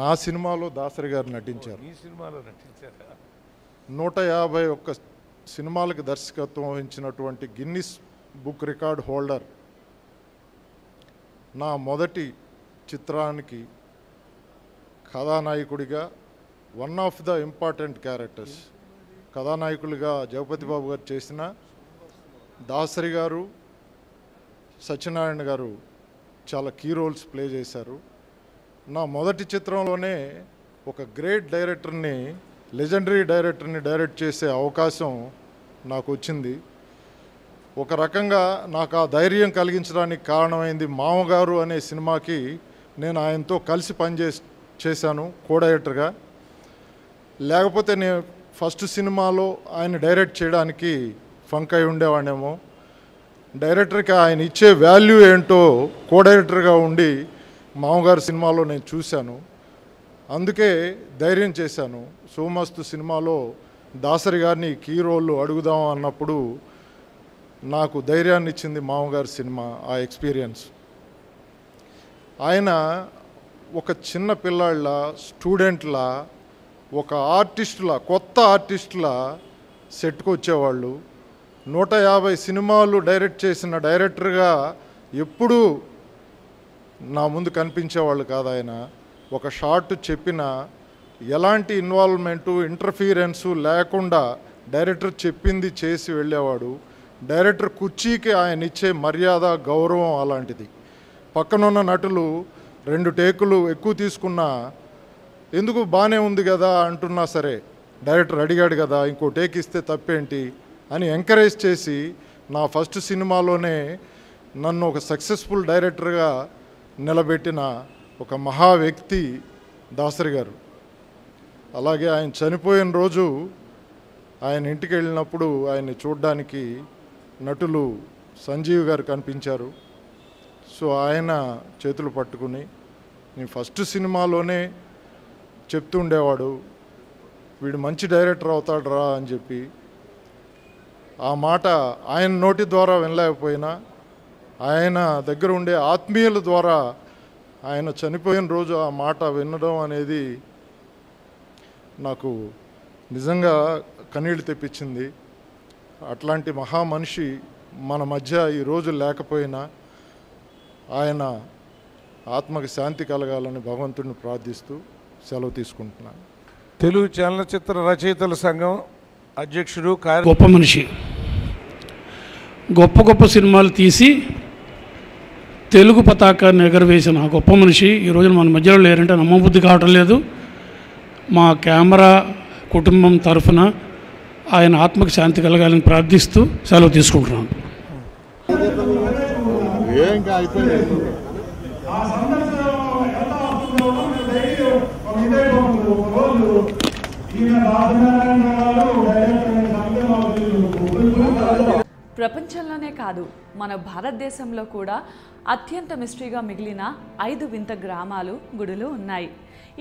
నా సినిమాలో దాసరి గారు నటించారు. ఈ సినిమాలో నటించారా? 151 సినిమాలకు దర్శకత్వం వహించినటువంటి గిన్నిస్ బుక్ రికార్డ్ హోల్డర్. నా మొదటి చిత్రానికి కథానాయకుడిగా one of the important characters కథానాయకులుగా జగపతి బాబు గారు చేసిన, దాసరి గారు సత్యనారాయణ గారు చాలా కీ రోల్స్ ప్లే చేశారు. నా మొదటి చిత్రంలోనే ఒక గ్రేట్ డైరెక్టర్ని, లెజెండరీ డైరెక్టర్ని డైరెక్ట్ చేసే అవకాశం నాకు వచ్చింది. ఒక రకంగా నాకు ఆ ధైర్యం కలిగించడానికి కారణమైంది మామగారు అనే సినిమాకి నేను ఆయనతో కలిసి చేశాను కో డైరెక్టర్గా. లేకపోతే నేను ఫస్ట్ సినిమాలో ఆయన డైరెక్ట్ చేయడానికి ఫంక్ అయి ఉండేవాడేమో. డైరెక్టర్కి ఆయన ఇచ్చే వాల్యూ ఏంటో కో డైరెక్టర్గా ఉండి మామగారు సినిమాలో నేను చూశాను. అందుకే ధైర్యం చేశాను. సోమస్తు సినిమాలో దాసరి గారిని కీ రోల్ అడుగుదాం అన్నప్పుడు నాకు ధైర్యాన్ని ఇచ్చింది మామగారు సినిమా, ఆ ఎక్స్పీరియన్స్. ఆయన ఒక చిన్న పిల్లాళ్ళ, స్టూడెంట్లా, ఒక ఆర్టిస్టులా, కొత్త ఆర్టిస్టులా సెట్కి వచ్చేవాళ్ళు. 150 సినిమాలు డైరెక్ట్ చేసిన డైరెక్టర్గా ఎప్పుడూ నా ముందు కనిపించేవాళ్ళు కాదు ఆయన. ఒక షార్ట్ చెప్పిన ఎలాంటి ఇన్వాల్వ్మెంటు, ఇంటర్ఫీరెన్సు లేకుండా డైరెక్టర్ చెప్పింది చేసి వెళ్ళేవాడు. డైరెక్టర్ కుర్చీకి ఆయన ఇచ్చే మర్యాద, గౌరవం అలాంటిది. పక్కనున్న నటులు 2 టేకులు ఎక్కువ తీసుకున్నా, ఎందుకు బాగానే ఉంది కదా అంటున్నా సరే, డైరెక్టర్ అడిగాడు కదా ఇంకో టేక్ ఇస్తే తప్పేంటి అని ఎంకరేజ్ చేసి నా ఫస్ట్ సినిమాలోనే నన్ను ఒక సక్సెస్ఫుల్ డైరెక్టర్గా నిలబెట్టిన ఒక మహా వ్యక్తి దాసరి గారు. అలాగే ఆయన చనిపోయిన రోజు ఆయన ఇంటికి వెళ్ళినప్పుడు ఆయన్ని చూడడానికి నటులు సంజీవ్ గారు కనిపించారు. సో ఆయన చేతులు పట్టుకుని నేను ఫస్ట్ సినిమాలోనే చెప్తుండేవాడు, వీడు మంచి డైరెక్టర్ అవుతాడు రా అని చెప్పి. ఆ మాట ఆయన నోటి ద్వారా వినలేకపోయినా ఆయన దగ్గర ఉండే ఆత్మీయుల ద్వారా ఆయన చనిపోయిన రోజు ఆ మాట వినడం అనేది నాకు నిజంగా కన్నీళ్ళు తెప్పించింది. అట్లాంటి మహామనిషి మన మధ్య ఈరోజు లేకపోయినా ఆయన ఆత్మకి శాంతి కలగాలని భగవంతుడిని ప్రార్థిస్తూ సెలవు తీసుకుంటున్నాను. తెలుగు చలనచిత్ర రచయితల సంఘం అధ్యక్షుడు గొప్ప మనిషి, గొప్ప గొప్ప సినిమాలు తీసి తెలుగు పతాకాన్ని ఎగరవేసిన ఆ గొప్ప మనిషి ఈ రోజున మన మధ్యలో లేరంటే నమ్మబుద్ధి కావటం లేదు. మా కెమెరా కుటుంబం తరఫున ఆయన ఆత్మకి శాంతి కలగాలని ప్రార్థిస్తూ సెలవు తీసుకుంటున్నాను. ప్రపంచంలోనే కాదు మన భారతదేశంలో కూడా అత్యంత మిస్టరీగా మిగిలిన 5 వింత గ్రామాలు, గుడులు ఉన్నాయి.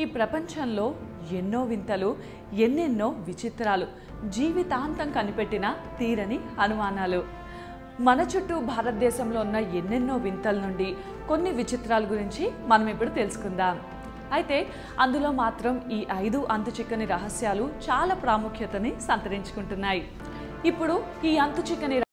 ఈ ప్రపంచంలో ఎన్నో వింతలు, ఎన్నెన్నో విచిత్రాలు, జీవితాంతం కనిపెట్టిన తీరని అనుమానాలు. మన చుట్టూ భారతదేశంలో ఉన్న ఎన్నెన్నో వింతల నుండి కొన్ని విచిత్రాల గురించి మనం ఇప్పుడు తెలుసుకుందాం. అయితే అందులో మాత్రం ఈ 5 అంతుచిక్కని రహస్యాలు చాలా ప్రాముఖ్యతని సంతరించుకుంటున్నాయి. ఇప్పుడు ఈ అంతుచిక్కని